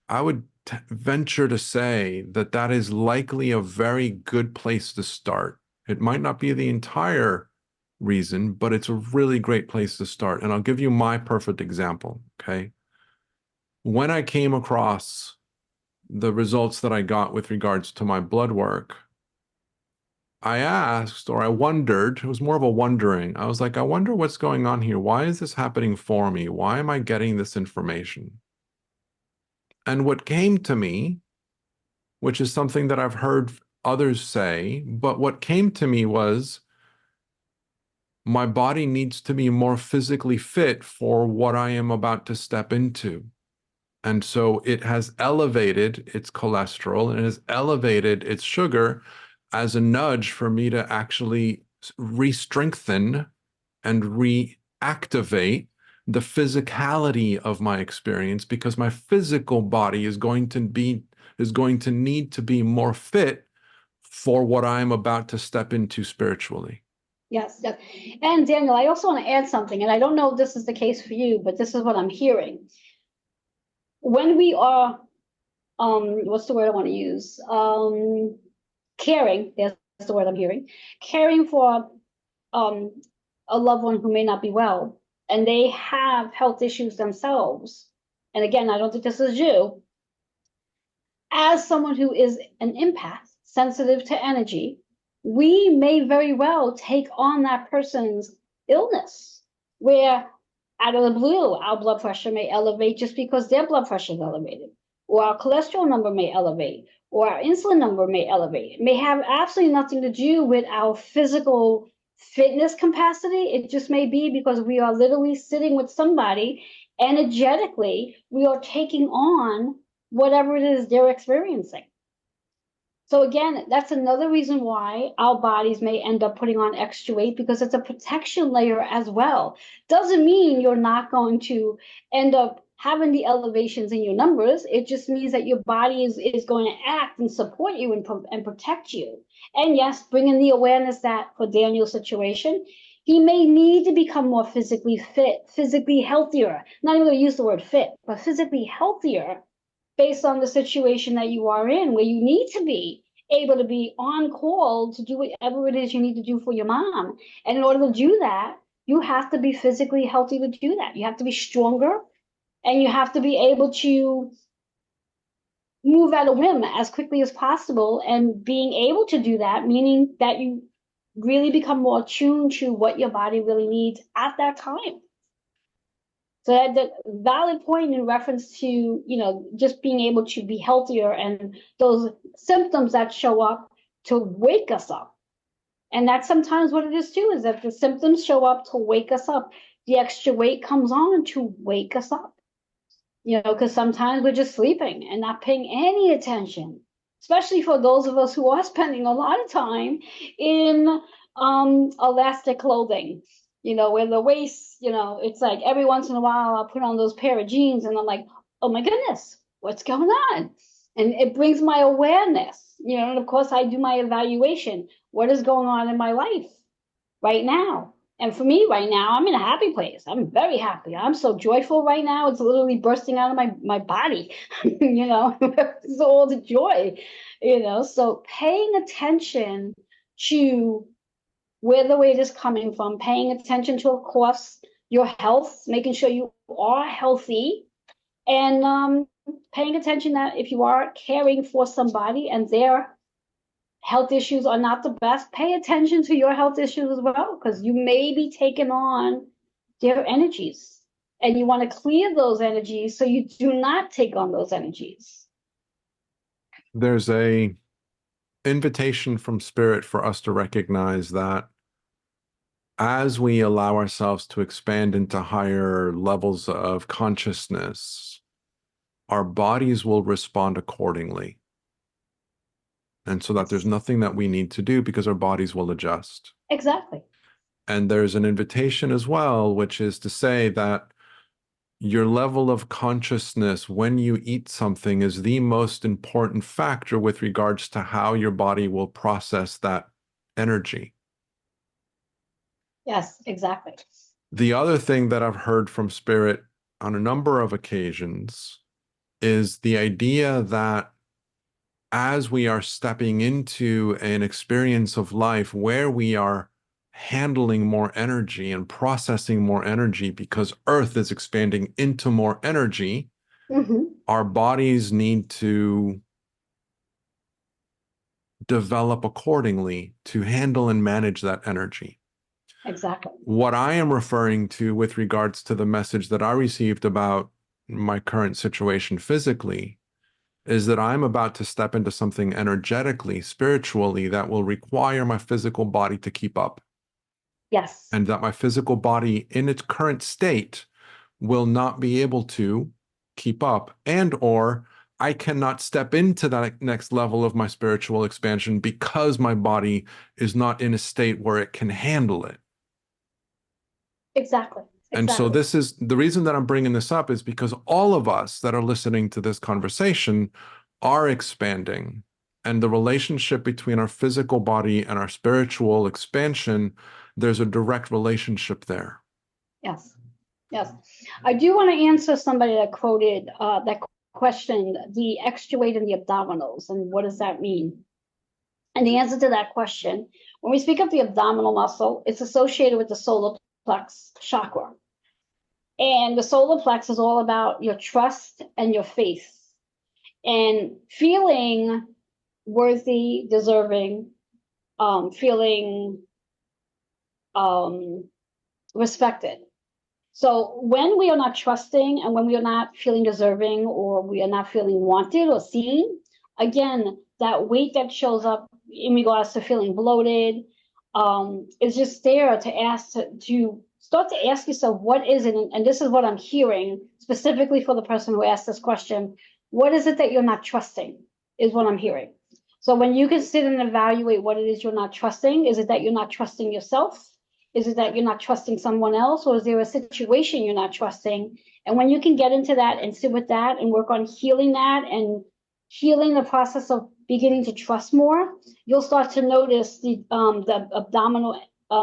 I would venture to say that that is likely a very good place to start. It might not be the entire reason, but it's a really great place to start. And I'll give you my perfect example, okay? When I came across the results that I got with regards to my blood work, I asked, or I wondered, it was more of a wondering. I was like, I wonder what's going on here. Why is this happening for me? Why am I getting this information? And what came to me, which is something that I've heard others say, but what came to me was, my body needs to be more physically fit for what I am about to step into. And so it has elevated its cholesterol and it has elevated its sugar as a nudge for me to actually re-strengthen and reactivate the physicality of my experience, because my physical body is going to need to be more fit for what I'm about to step into spiritually. Yes, yes. And Daniel, I also want to add something, and I don't know if this is the case for you, but this is what I'm hearing. When we are, what's the word I want to use? Caring, that's the word I'm hearing, caring for a loved one who may not be well, and they have health issues themselves. And again, I don't think this is you. As someone who is an empath, sensitive to energy, we may very well take on that person's illness, where out of the blue, our blood pressure may elevate just because their blood pressure is elevated, or our cholesterol number may elevate, or our insulin number may elevate. It may have absolutely nothing to do with our physical fitness capacity. It just may be because we are literally sitting with somebody energetically, we are taking on whatever it is they're experiencing. So again, that's another reason why our bodies may end up putting on extra weight, because it's a protection layer as well. Doesn't mean you're not going to end up having the elevations in your numbers. It just means that your body is going to act and support you and protect you. And yes, bringing the awareness that for Daniel's situation, he may need to become more physically fit, physically healthier. Not even going to use the word fit, but physically healthier, based on the situation that you are in, where you need to be able to be on call to do whatever it is you need to do for your mom. And in order to do that, you have to be physically healthy to do that. You have to be stronger. And you have to be able to move at a whim as quickly as possible. And being able to do that, meaning that you really become more attuned to what your body really needs at that time. So that the valid point in reference to, you know, just being able to be healthier and those symptoms that show up to wake us up. And that's sometimes what it is too, is that the symptoms show up to wake us up. The extra weight comes on to wake us up. You know, because sometimes we're just sleeping and not paying any attention, especially for those of us who are spending a lot of time in elastic clothing, you know, where the waist, you know, it's like every once in a while I'll put on those pair of jeans and I'm like, oh my goodness, what's going on? And it brings my awareness, you know, and of course I do my evaluation. What is going on in my life right now? And for me right now, I'm in a happy place. I'm very happy. I'm so joyful right now. It's literally bursting out of my body, you know, it's all the joy, you know. So paying attention to where the weight is coming from, paying attention to, of course, your health, making sure you are healthy, and paying attention that if you are caring for somebody and their health issues are not the best, pay attention to your health issues as well, because you may be taking on their energies and you want to clear those energies so you do not take on those energies. There's a invitation from spirit for us to recognize that as we allow ourselves to expand into higher levels of consciousness, our bodies will respond accordingly. And so that there's nothing that we need to do because our bodies will adjust. Exactly. And there's an invitation as well, which is to say that your level of consciousness when you eat something is the most important factor with regards to how your body will process that energy. Yes, exactly. The other thing that I've heard from spirit on a number of occasions is the idea that as we are stepping into an experience of life where we are handling more energy and processing more energy because Earth is expanding into more energy, our bodies need to develop accordingly to handle and manage that energy. Exactly. What I am referring to with regards to the message that I received about my current situation physically is that I'm about to step into something energetically, spiritually, that will require my physical body to keep up. Yes. And that my physical body in its current state will not be able to keep up, and or I cannot step into that next level of my spiritual expansion because my body is not in a state where it can handle it. Exactly. And so this is the reason that I'm bringing this up, is because all of us that are listening to this conversation are expanding, and the relationship between our physical body and our spiritual expansion, there's a direct relationship there. Yes. Yes. I do want to answer somebody that quoted that question, the extra weight in the abdominals, and what does that mean? And the answer to that question, when we speak of the abdominal muscle, it's associated with the solar plex chakra. And the solar plex is all about your trust and your faith and feeling worthy, deserving, feeling respected. So when we are not trusting and when we are not feeling deserving or we are not feeling wanted or seen, again, that weight that shows up in regards to feeling bloated is just there to ask to start to ask yourself, what is it? And this is what I'm hearing specifically for the person who asked this question. What is it that you're not trusting is what I'm hearing. So when you can sit and evaluate what it is you're not trusting, is it that you're not trusting yourself? Is it that you're not trusting someone else, or is there a situation you're not trusting? And when you can get into that and sit with that and work on healing that and healing the process of beginning to trust more, you'll start to notice the abdominal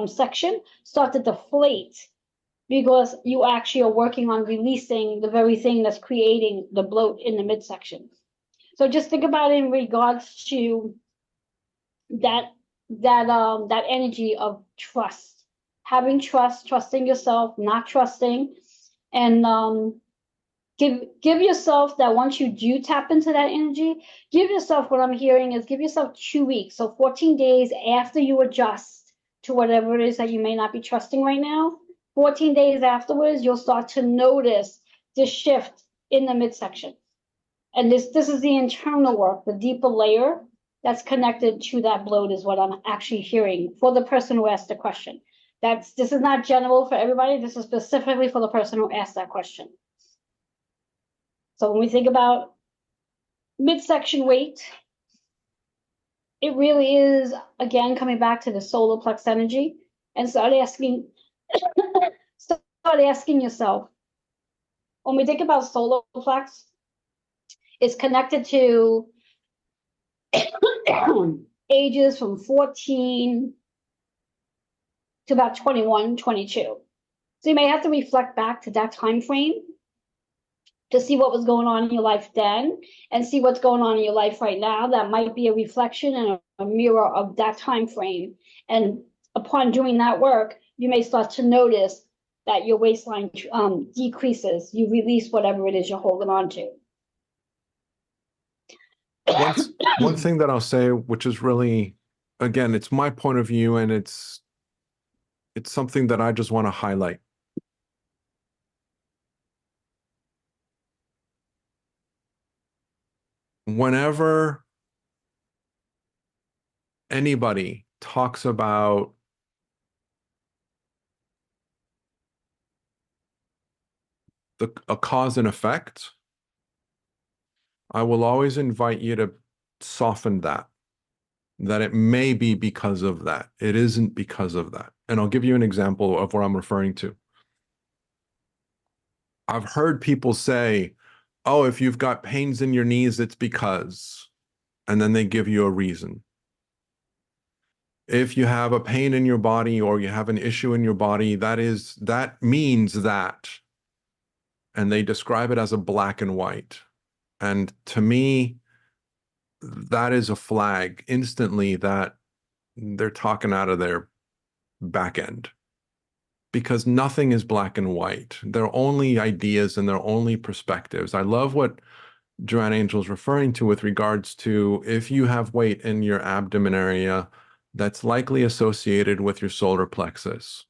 section start to deflate, because you actually are working on releasing the very thing that's creating the bloat in the midsection. So just think about it in regards to that energy of trust. Having trust, trusting yourself, not trusting, and give yourself that. Once you do tap into that energy, give yourself, what I'm hearing is, give yourself 2 weeks, so 14 days after you adjust to whatever it is that you may not be trusting right now. 14 days afterwards, you'll start to notice the shift in the midsection. And this is the internal work, the deeper layer that's connected to that bloat, is what I'm actually hearing for the person who asked the question. This is not general for everybody. This is specifically for the person who asked that question. So when we think about midsection weight, it really is, again, coming back to the solar plex energy, and start asking yourself, when we think about solar plex, it's connected to ages from 14 to about 21, 22. So you may have to reflect back to that time frame to see what was going on in your life then, and see what's going on in your life right now. That might be a reflection and a mirror of that time frame. And upon doing that work, you may start to notice that your waistline decreases. You release whatever it is you're holding on to. One thing that I'll say, which is really, again, it's my point of view, and it's something that I just want to highlight. Whenever anybody talks about a cause and effect, I will always invite you to soften that it may be because of that. It isn't because of that. And I'll give you an example of what I'm referring to. I've heard people say, oh, if you've got pains in your knees, it's because, and then they give you a reason. If you have a pain in your body or you have an issue in your body, that means that. And they describe it as a black and white. And to me, that is a flag instantly that they're talking out of their back end, because nothing is black and white. They're only ideas and they're only perspectives. I love what Joanne Angel is referring to with regards to, if you have weight in your abdomen area, that's likely associated with your solar plexus.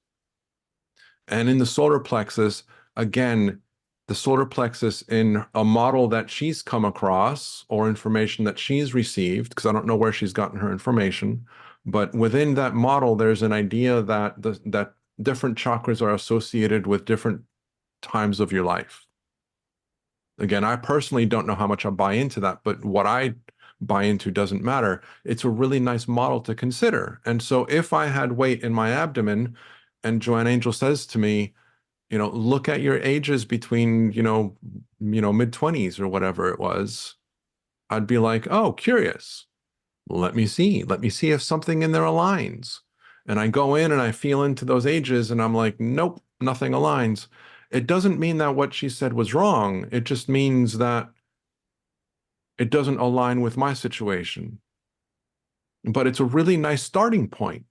And in the solar plexus, again, the solar plexus, in a model that she's come across or information that she's received, because I don't know where she's gotten her information, but within that model, there's an idea that that different chakras are associated with different times of your life. Again, I personally don't know how much I buy into that, but what I buy into doesn't matter. It's a really nice model to consider. And so if I had weight in my abdomen and Joanne Angel says to me, look at your ages between, mid-20s or whatever it was, I'd be like, oh, curious. Let me see if something in there aligns. And I go in and I feel into those ages and I'm like, nope, nothing aligns. It doesn't mean that what she said was wrong. It just means that it doesn't align with my situation. But it's a really nice starting point.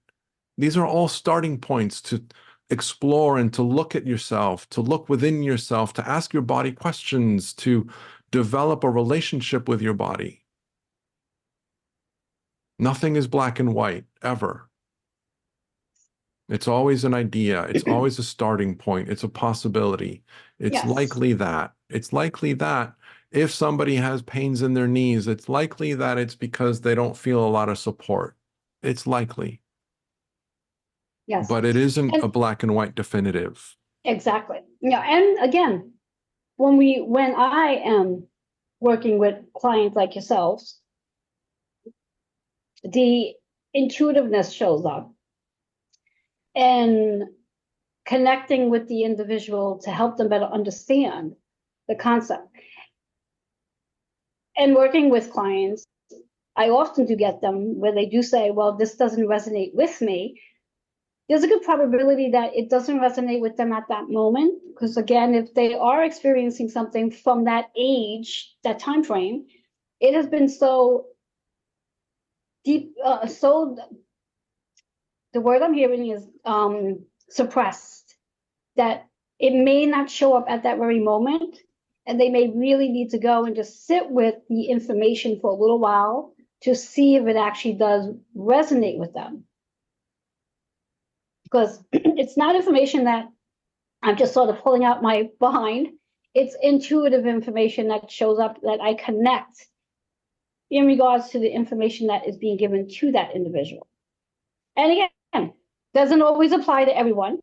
These are all starting points to explore and to look at yourself, to look within yourself, to ask your body questions, to develop a relationship with your body. Nothing is black and white, ever. It's always an idea. It's always a starting point. It's a possibility. It's likely that. It's likely that if somebody has pains in their knees, it's likely that it's because they don't feel a lot of support. It's likely. Yes. But it isn't a black and white definitive. Exactly. Yeah. And again, when I am working with clients like yourselves, the intuitiveness shows up, and connecting with the individual to help them better understand the concept. And working with clients, I often do get them where they do say, well, this doesn't resonate with me. There's a good probability that it doesn't resonate with them at that moment, because again, if they are experiencing something from that age, that time frame, it has been so deep, the word I'm hearing is suppressed, that it may not show up at that very moment. And they may really need to go and just sit with the information for a little while to see if it actually does resonate with them. Because it's not information that I'm just sort of pulling out my behind. It's intuitive information that shows up that I connect in regards to the information that is being given to that individual. And again, doesn't always apply to everyone.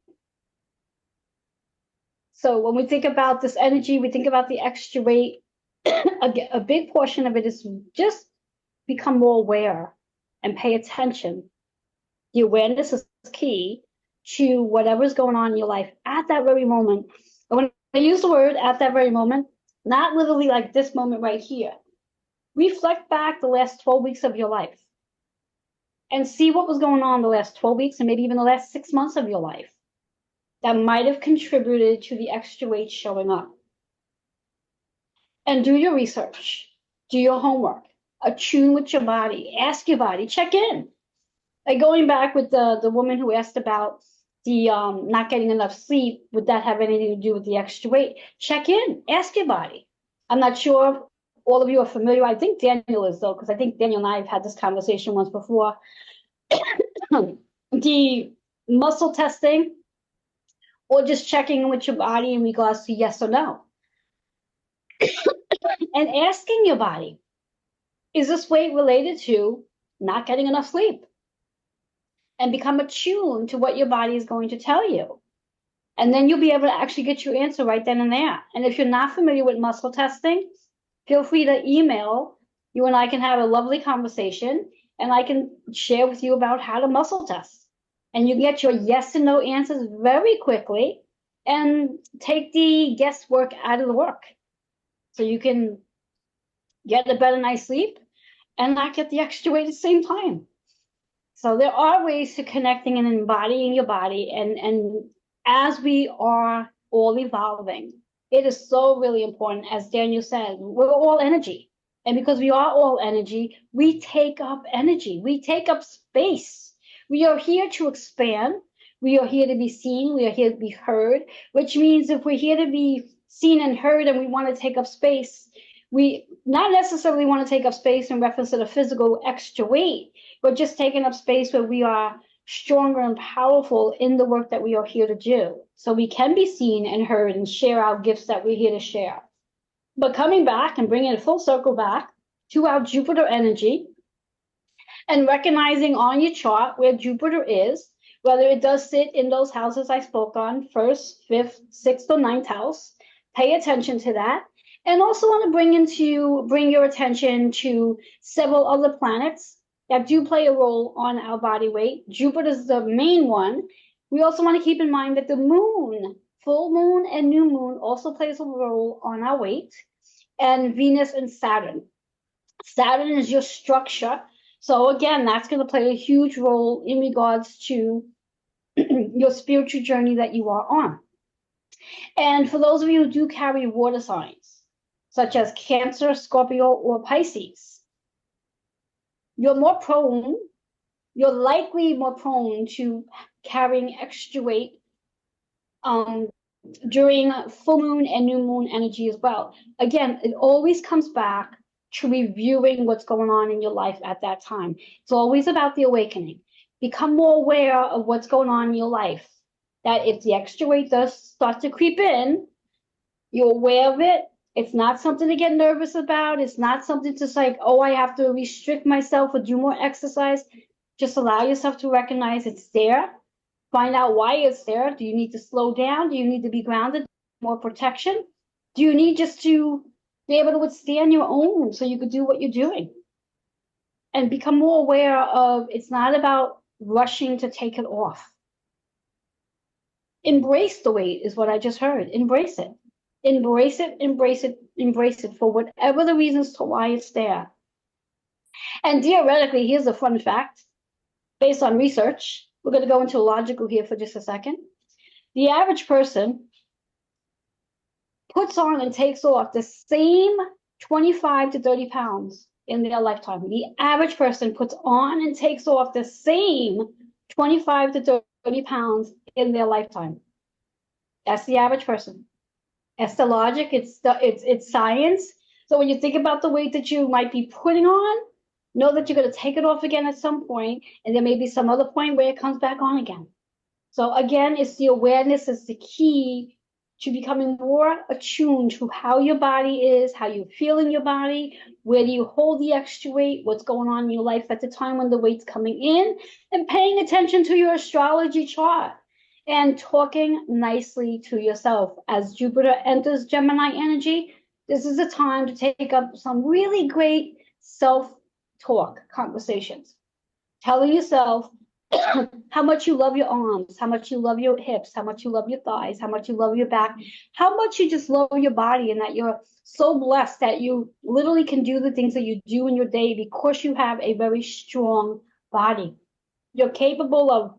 So when we think about this energy, we think about the extra weight. A big portion of it is just become more aware and pay attention. The awareness is key to whatever's going on in your life at that very moment. And when I use the word at that very moment, not literally like this moment right here. Reflect back the last 12 weeks of your life and see what was going on the last 12 weeks and maybe even the last 6 months of your life that might have contributed to the extra weight showing up. And do your research, do your homework, attune with your body, ask your body, check in. Like going back with the woman who asked about the not getting enough sleep, would that have anything to do with the extra weight? Check in, ask your body. I'm not sure if all of you are familiar. I think Daniel is, though, because I think Daniel and I have had this conversation once before. The muscle testing, or just checking in with your body in regards to yes or no. And asking your body, is this weight related to not getting enough sleep? And become attuned to what your body is going to tell you. And then you'll be able to actually get your answer right then and there. And if you're not familiar with muscle testing, feel free to email. You and I can have a lovely conversation, and I can share with you about how to muscle test. And you get your yes and no answers very quickly and take the guesswork out of the work. So you can get a better night's sleep and not get the extra weight at the same time. So there are ways to connecting and embodying your body. And as we are all evolving, it is so really important, as Daniel said, we're all energy. And because we are all energy, we take up energy. We take up space. We are here to expand. We are here to be seen. We are here to be heard, which means if we're here to be seen and heard and we want to take up space, we not necessarily want to take up space in reference to the physical extra weight, but just taking up space where we are stronger and powerful in the work that we are here to do. So we can be seen and heard and share our gifts that we're here to share. But coming back and bringing it full circle back to our Jupiter energy and recognizing on your chart where Jupiter is, whether it does sit in those houses I spoke on, 1st, 5th, 6th, or 9th house, pay attention to that. And also want to bring your attention to several other planets that do play a role on our body weight. Jupiter is the main one. We also want to keep in mind that the moon, full moon and new moon, also plays a role on our weight. And Venus and Saturn. Saturn is your structure. So again, that's going to play a huge role in regards to your spiritual journey that you are on. And for those of you who do carry water signs, such as Cancer, Scorpio, or Pisces, you're likely more prone to carrying extra weight during full moon and new moon energy as well. Again, it always comes back to reviewing what's going on in your life at that time. It's always about the awakening. Become more aware of what's going on in your life. That if the extra weight does start to creep in, you're aware of it. It's not something to get nervous about. It's not something to like, oh, I have to restrict myself or do more exercise. Just allow yourself to recognize it's there. Find out why it's there. Do you need to slow down? Do you need to be grounded? More protection? Do you need just to be able to withstand your own so you could do what you're doing? And become more aware of it's not about rushing to take it off. Embrace the weight is what I just heard. Embrace it. Embrace it, embrace it, embrace it for whatever the reasons to why it's there. And theoretically, here's a fun fact. Based on research, we're going to go into logical here for just a second. The average person puts on and takes off the same 25 to 30 pounds in their lifetime. The average person puts on and takes off the same 25 to 30 pounds in their lifetime. That's the average person. Astrologic, it's science. So when you think about the weight that you might be putting on, know that you're going to take it off again at some point, and there may be some other point where it comes back on again. So again, it's the awareness is the key to becoming more attuned to how your body is, how you feel in your body, where do you hold the extra weight, what's going on in your life at the time when the weight's coming in, and paying attention to your astrology chart and talking nicely to yourself. As Jupiter enters Gemini energy, this is a time to take up some really great self-talk conversations. Telling yourself how much you love your arms, how much you love your hips, how much you love your thighs, how much you love your back, how much you just love your body, and that you're so blessed that you literally can do the things that you do in your day because you have a very strong body. You're capable of,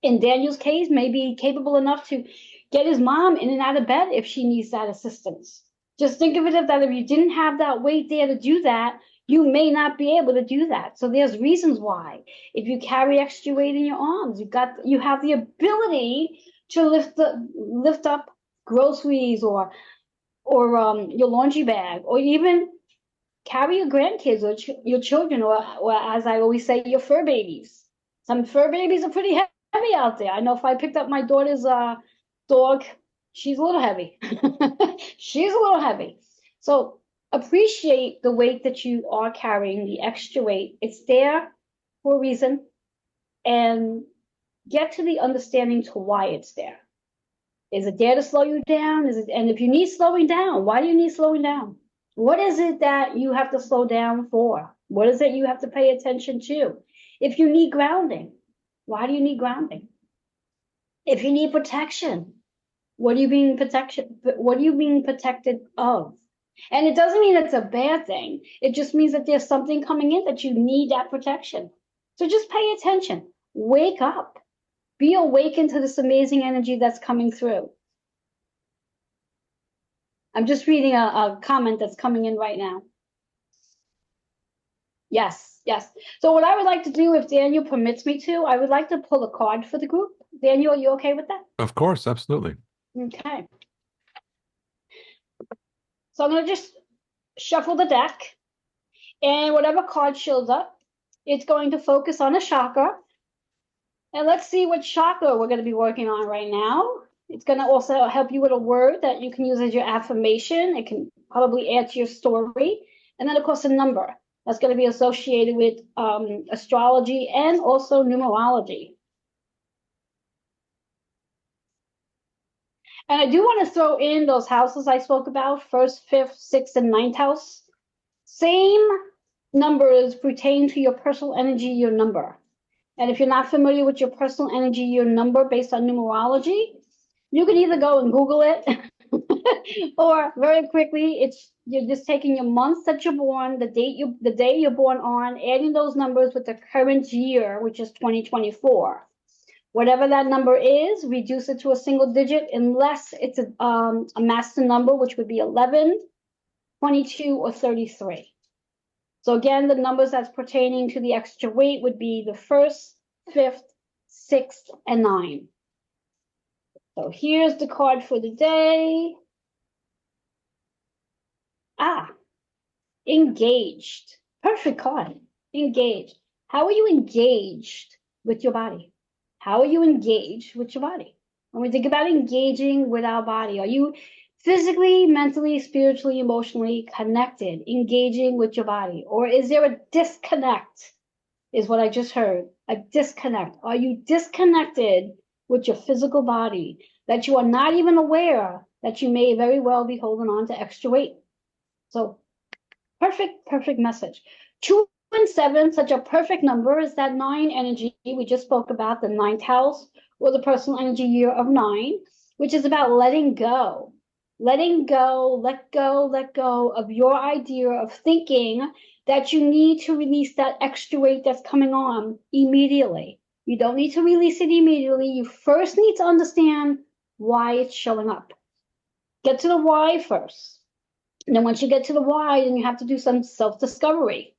in Daniel's case, maybe capable enough to get his mom in and out of bed if she needs that assistance. Just think of it as that if you didn't have that weight there to do that, you may not be able to do that. So there's reasons why. If you carry extra weight in your arms, you have the ability to lift up groceries or your laundry bag, or even carry your grandkids or your children, or as I always say, your fur babies. Some fur babies are pretty heavy out there. I know if I picked up my daughter's dog, she's a little heavy. She's a little heavy. So appreciate the weight that you are carrying, the extra weight. It's there for a reason, and get to the understanding to why it's there. Is it there to slow you down? And if you need slowing down, why do you need slowing down? What is it that you have to slow down for? What is it you have to pay attention to? If you need grounding, why do you need grounding? If you need protection, what are you being protected of? And it doesn't mean it's a bad thing. It just means that there's something coming in that you need that protection. So just pay attention. Wake up. Be awakened to this amazing energy that's coming through. I'm just reading a comment that's coming in right now. Yes, yes. So what I would like to do, if Daniel permits me to, I would like to pull a card for the group. Daniel, are you okay with that? Of course, absolutely. Okay. So I'm going to just shuffle the deck, and whatever card shows up, it's going to focus on a chakra. And let's see what chakra we're going to be working on right now. It's going to also help you with a word that you can use as your affirmation. It can probably add to your story. And then, of course, a number that's going to be associated with astrology and also numerology. And I do want to throw in those houses I spoke about, first, fifth, sixth, and ninth house. Same numbers pertain to your personal energy, your number. And if you're not familiar with your personal energy, your number based on numerology, you can either go and Google it, or very quickly, you're just taking your month that you're born, the day you're born on, adding those numbers with the current year, which is 2024. Whatever that number is, reduce it to a single digit unless it's a master number, which would be 11, 22, or 33. So again, the numbers that's pertaining to the extra weight would be the first, fifth, sixth, and 9. So here's the card for the day. Engaged. Perfect card. Engaged. How are you engaged with your body? How are you engaged with your body? When we think about engaging with our body, are you physically, mentally, spiritually, emotionally connected, engaging with your body? Or is there a disconnect, is what I just heard, a disconnect? Are you disconnected with your physical body that you are not even aware that you may very well be holding on to extra weight? So perfect message. 2 and 7, such a perfect number, is that 9 energy we just spoke about, the 9th house, or the personal energy year of 9, which is about letting go. Letting go, let go of your idea of thinking that you need to release that extra weight that's coming on immediately. You don't need to release it immediately. You first need to understand why it's showing up. Get to the why first. And then once you get to the why, then you have to do some self-discovery.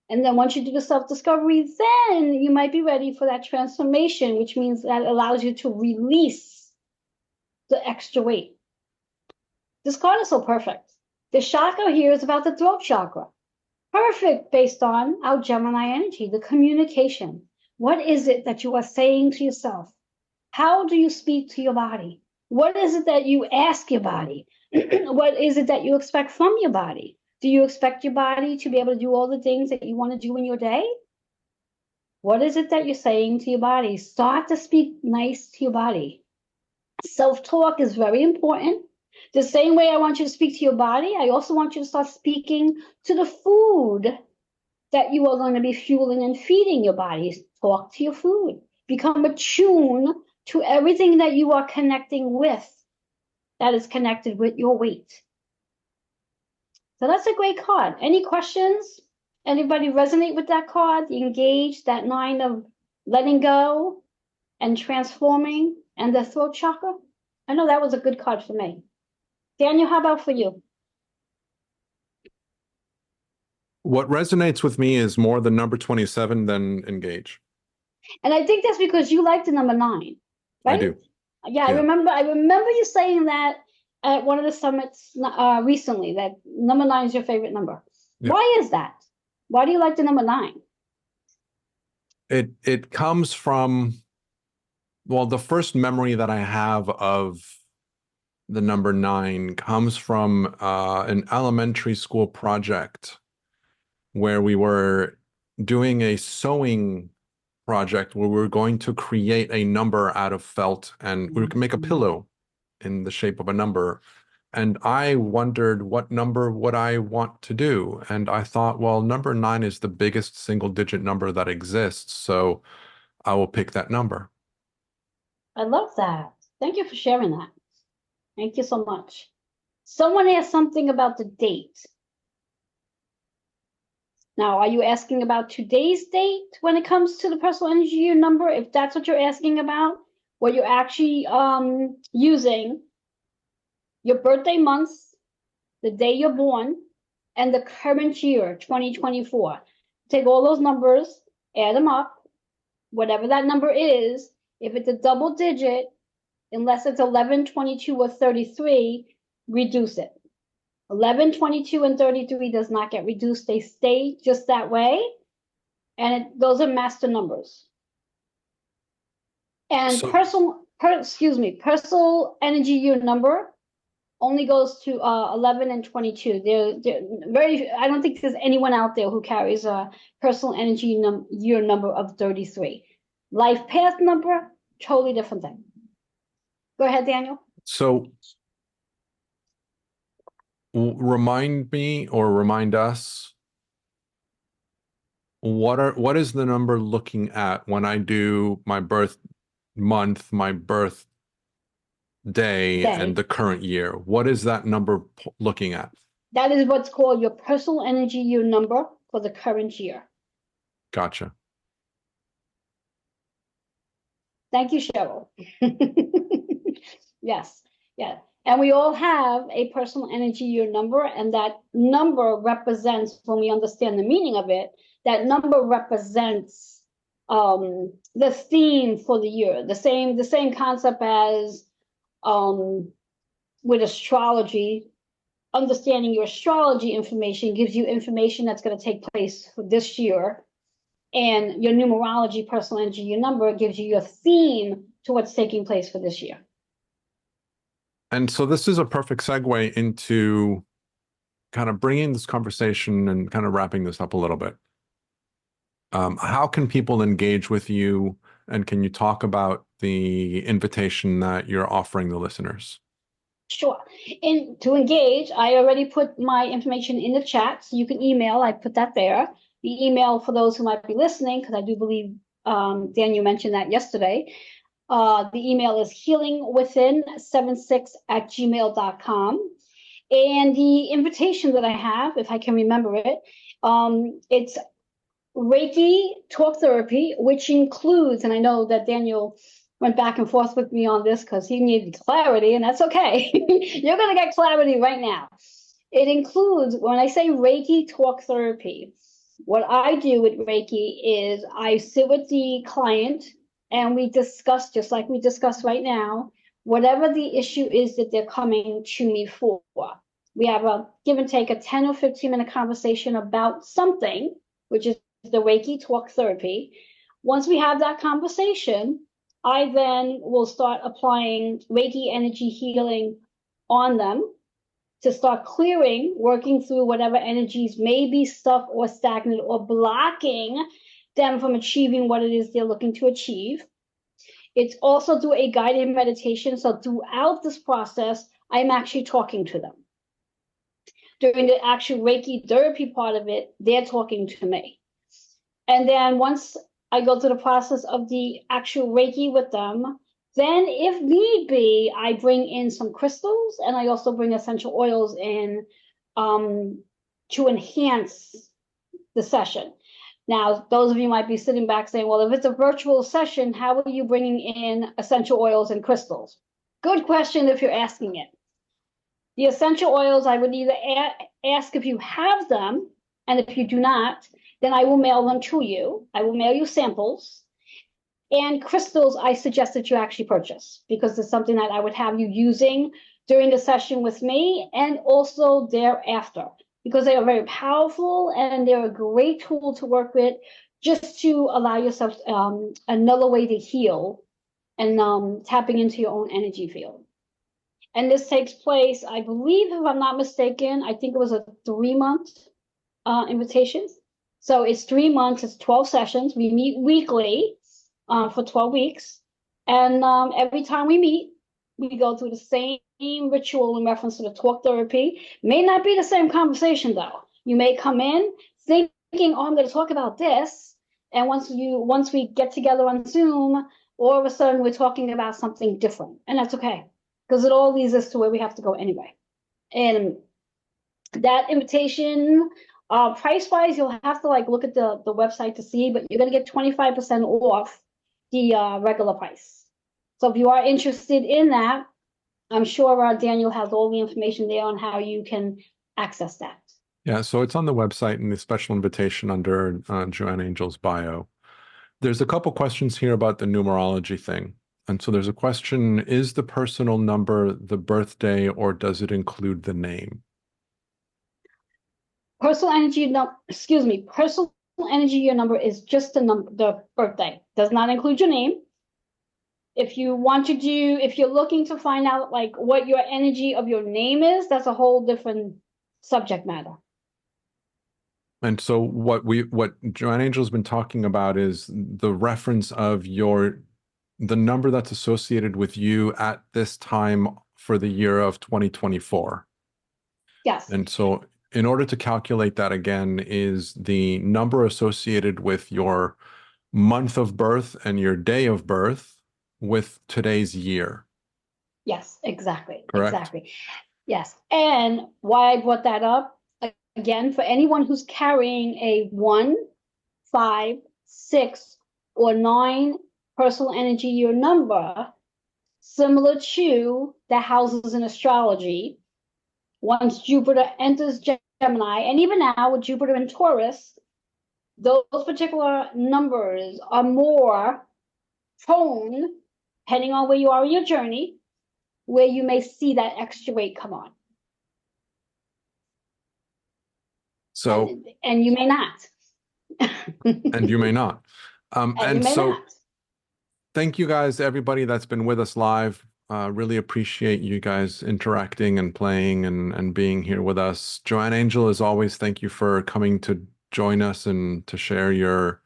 And then once you do the self-discovery, then you might be ready for that transformation, which means that allows you to release the extra weight. This card is so perfect. The chakra here is about the throat chakra. Perfect based on our Gemini energy, the communication. What is it that you are saying to yourself? How do you speak to your body? What is it that you ask your body? What is it that you expect from your body? Do you expect your body to be able to do all the things that you want to do in your day? What is it that you're saying to your body? Start to speak nice to your body. Self-talk is very important. The same way I want you to speak to your body, I also want you to start speaking to the food that you are going to be fueling and feeding your body. Talk to your food. Become attuned to everything that you are connecting with that is connected with your weight. So that's a great card. Any questions? Anybody resonate with that card? The engage, that 9 of letting go and transforming, and the throat chakra? I know that was a good card for me. Daniel, how about for you? What resonates with me is more the number 27 than engage. And I think that's because you like the number 9, right? I do. Yeah, I remember you saying that at one of the summits recently, that number 9 is your favorite number. Yeah. Why is that? Why do you like the number 9? It comes from, well, the first memory that I have of the number 9 comes from an elementary school project where we were doing a sewing project where we were going to create a number out of felt, and we could make a pillow in the shape of a number. And I wondered, what number would I want to do? And I thought, well, number 9 is the biggest single digit number that exists, so I will pick that number. I love that. Thank you for sharing that. Thank you so much. Someone asked something about the date. Now, are you asking about today's date when it comes to the personal energy year number? If that's what you're asking about, what you're actually using your birthday month, the day you're born, and the current year, 2024. Take all those numbers, add them up, whatever that number is. If it's a double digit, unless it's 11, 22, or 33, reduce it. 11, 22, and 33 does not get reduced. They stay just that way. And those are master numbers. And personal energy year number only goes to 11 and 22. They're very, I don't think there's anyone out there who carries a personal energy year number of 33. Life path number, totally different thing. Go ahead, Daniel. So remind me or remind us, what is the number looking at when I do my birth month, my birth day, and the current year? What is that number looking at? That is what's called your personal energy year number for the current year. Gotcha. Thank you, Cheryl. Yes, yeah. And we all have a personal energy year number, and that number represents, when we understand the meaning of it, that number represents the theme for the year. The same concept as with astrology. Understanding your astrology information gives you information that's going to take place for this year. And your numerology personal energy year number gives you your theme to what's taking place for this year. And so this is a perfect segue into kind of bringing this conversation and kind of wrapping this up a little bit. How can people engage with you, and can you talk about the invitation that you're offering the listeners? Sure. And to engage, I already put my information in the chat, so you can email. I put that there. The email for those who might be listening, because I do believe, Dan, you mentioned that yesterday. The email is healingwithin76@gmail.com. And the invitation that I have, if I can remember it, it's Reiki Talk Therapy, which includes, and I know that Daniel went back and forth with me on this because he needed clarity, and that's okay. You're going to get clarity right now. It includes, when I say Reiki Talk Therapy, what I do with Reiki is I sit with the client and we discuss, just like we discussed right now, whatever the issue is that they're coming to me for. We have a give and take a 10 or 15-minute conversation about something, which is the Reiki talk therapy. Once we have that conversation, I then will start applying Reiki energy healing on them to start clearing, working through whatever energies may be stuck or stagnant or blocking them from achieving what it is they're looking to achieve. It's also through a guided meditation. So throughout this process, I'm actually talking to them. During the actual Reiki therapy part of it, they're talking to me. And then once I go through the process of the actual Reiki with them, then if need be, I bring in some crystals, and I also bring essential oils in to enhance the session. Now, those of you might be sitting back saying, well, if it's a virtual session, how are you bringing in essential oils and crystals? Good question if you're asking it. The essential oils, I would either ask if you have them, and if you do not, then I will mail them to you. I will mail you samples. And crystals, I suggest that you actually purchase, because it's something that I would have you using during the session with me and also thereafter, because they are very powerful and they're a great tool to work with just to allow yourself another way to heal and tapping into your own energy field. And this takes place, I believe, if I'm not mistaken, I think it was a 3-month invitation. So it's 3 months, it's 12 sessions. We meet weekly for 12 weeks. And every time we meet, we go through the same ritual in reference to the talk therapy. May not be the same conversation, though. You may come in thinking, oh, I'm going to talk about this. And once we get together on Zoom, all of a sudden we're talking about something different. And that's okay, because it all leads us to where we have to go anyway. And that invitation, price-wise, you'll have to look at the website to see, but you're going to get 25% off the regular price. So if you are interested in that, I'm sure Daniel has all the information there on how you can access that. Yeah, so it's on the website in the special invitation under Joanne Angel's bio. There's a couple questions here about the numerology thing. And so there's a question, is the personal number the birthday, or does it include the name? Personal energy, personal energy, your number is just the birthday. Does not include your name. If you're looking to find out what your energy of your name is, that's a whole different subject matter. And so what Joanne Angel's been talking about is the reference of the number that's associated with you at this time for the year of 2024. Yes. And so in order to calculate that again is the number associated with your month of birth and your day of birth with today's year. Yes, exactly. Correct? Exactly. Yes. And why I brought that up, again, for anyone who's carrying a 1, 5, 6, or 9 personal energy year number, similar to the houses in astrology, once Jupiter enters Gemini, and even now with Jupiter in Taurus, those particular numbers are more prone, depending on where you are in your journey, where you may see that extra weight come on. So, and you may not. and you may not. And so not. Thank you guys, everybody that's been with us live. Really appreciate you guys interacting and playing and being here with us. Joanne Angel, as always, thank you for coming to join us and to share your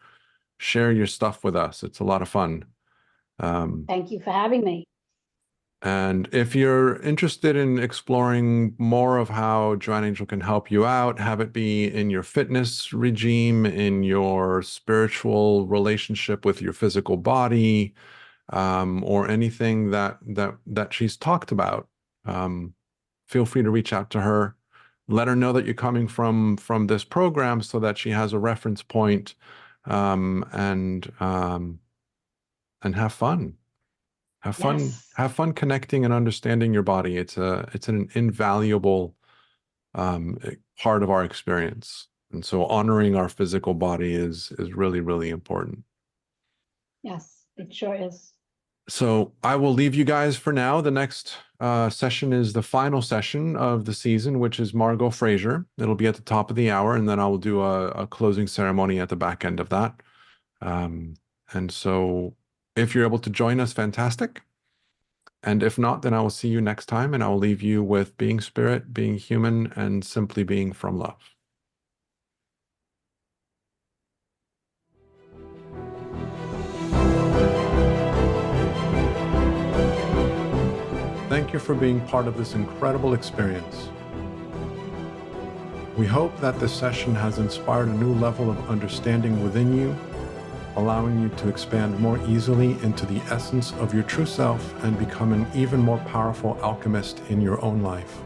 stuff with us. It's a lot of fun. Thank you for having me. And if you're interested in exploring more of how Joanne Angel can help you out, have it be in your fitness regime, in your spiritual relationship with your physical body, or anything that she's talked about, feel free to reach out to her. Let her know that you're coming from this program so that she has a reference point, and have fun. Have fun. Yes. Have fun connecting and understanding your body. It's an invaluable part of our experience, and so honoring our physical body is really, really important. Yes, it sure is. So I will leave you guys for now. The next session is the final session of the season, which is Margot Fraser. It'll be at the top of the hour, and then I will do a closing ceremony at the back end of that. And so if you're able to join us, fantastic. And if not, then I will see you next time, and I will leave you with being spirit, being human, and simply being from love. Thank you for being part of this incredible experience. We hope that this session has inspired a new level of understanding within you, allowing you to expand more easily into the essence of your true self and become an even more powerful alchemist in your own life.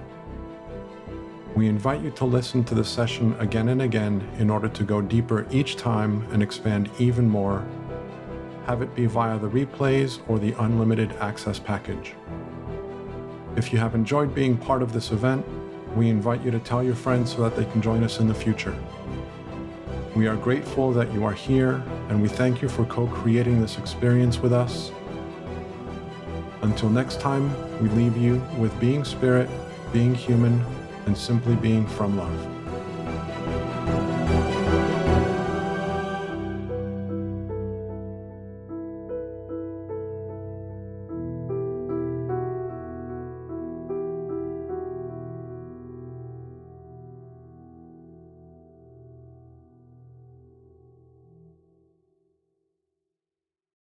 We invite you to listen to the session again and again in order to go deeper each time and expand even more. Have it be via the replays or the unlimited access package. If you have enjoyed being part of this event, we invite you to tell your friends so that they can join us in the future. We are grateful that you are here, and we thank you for co-creating this experience with us. Until next time, we leave you with being spirit, being human, and simply being from love.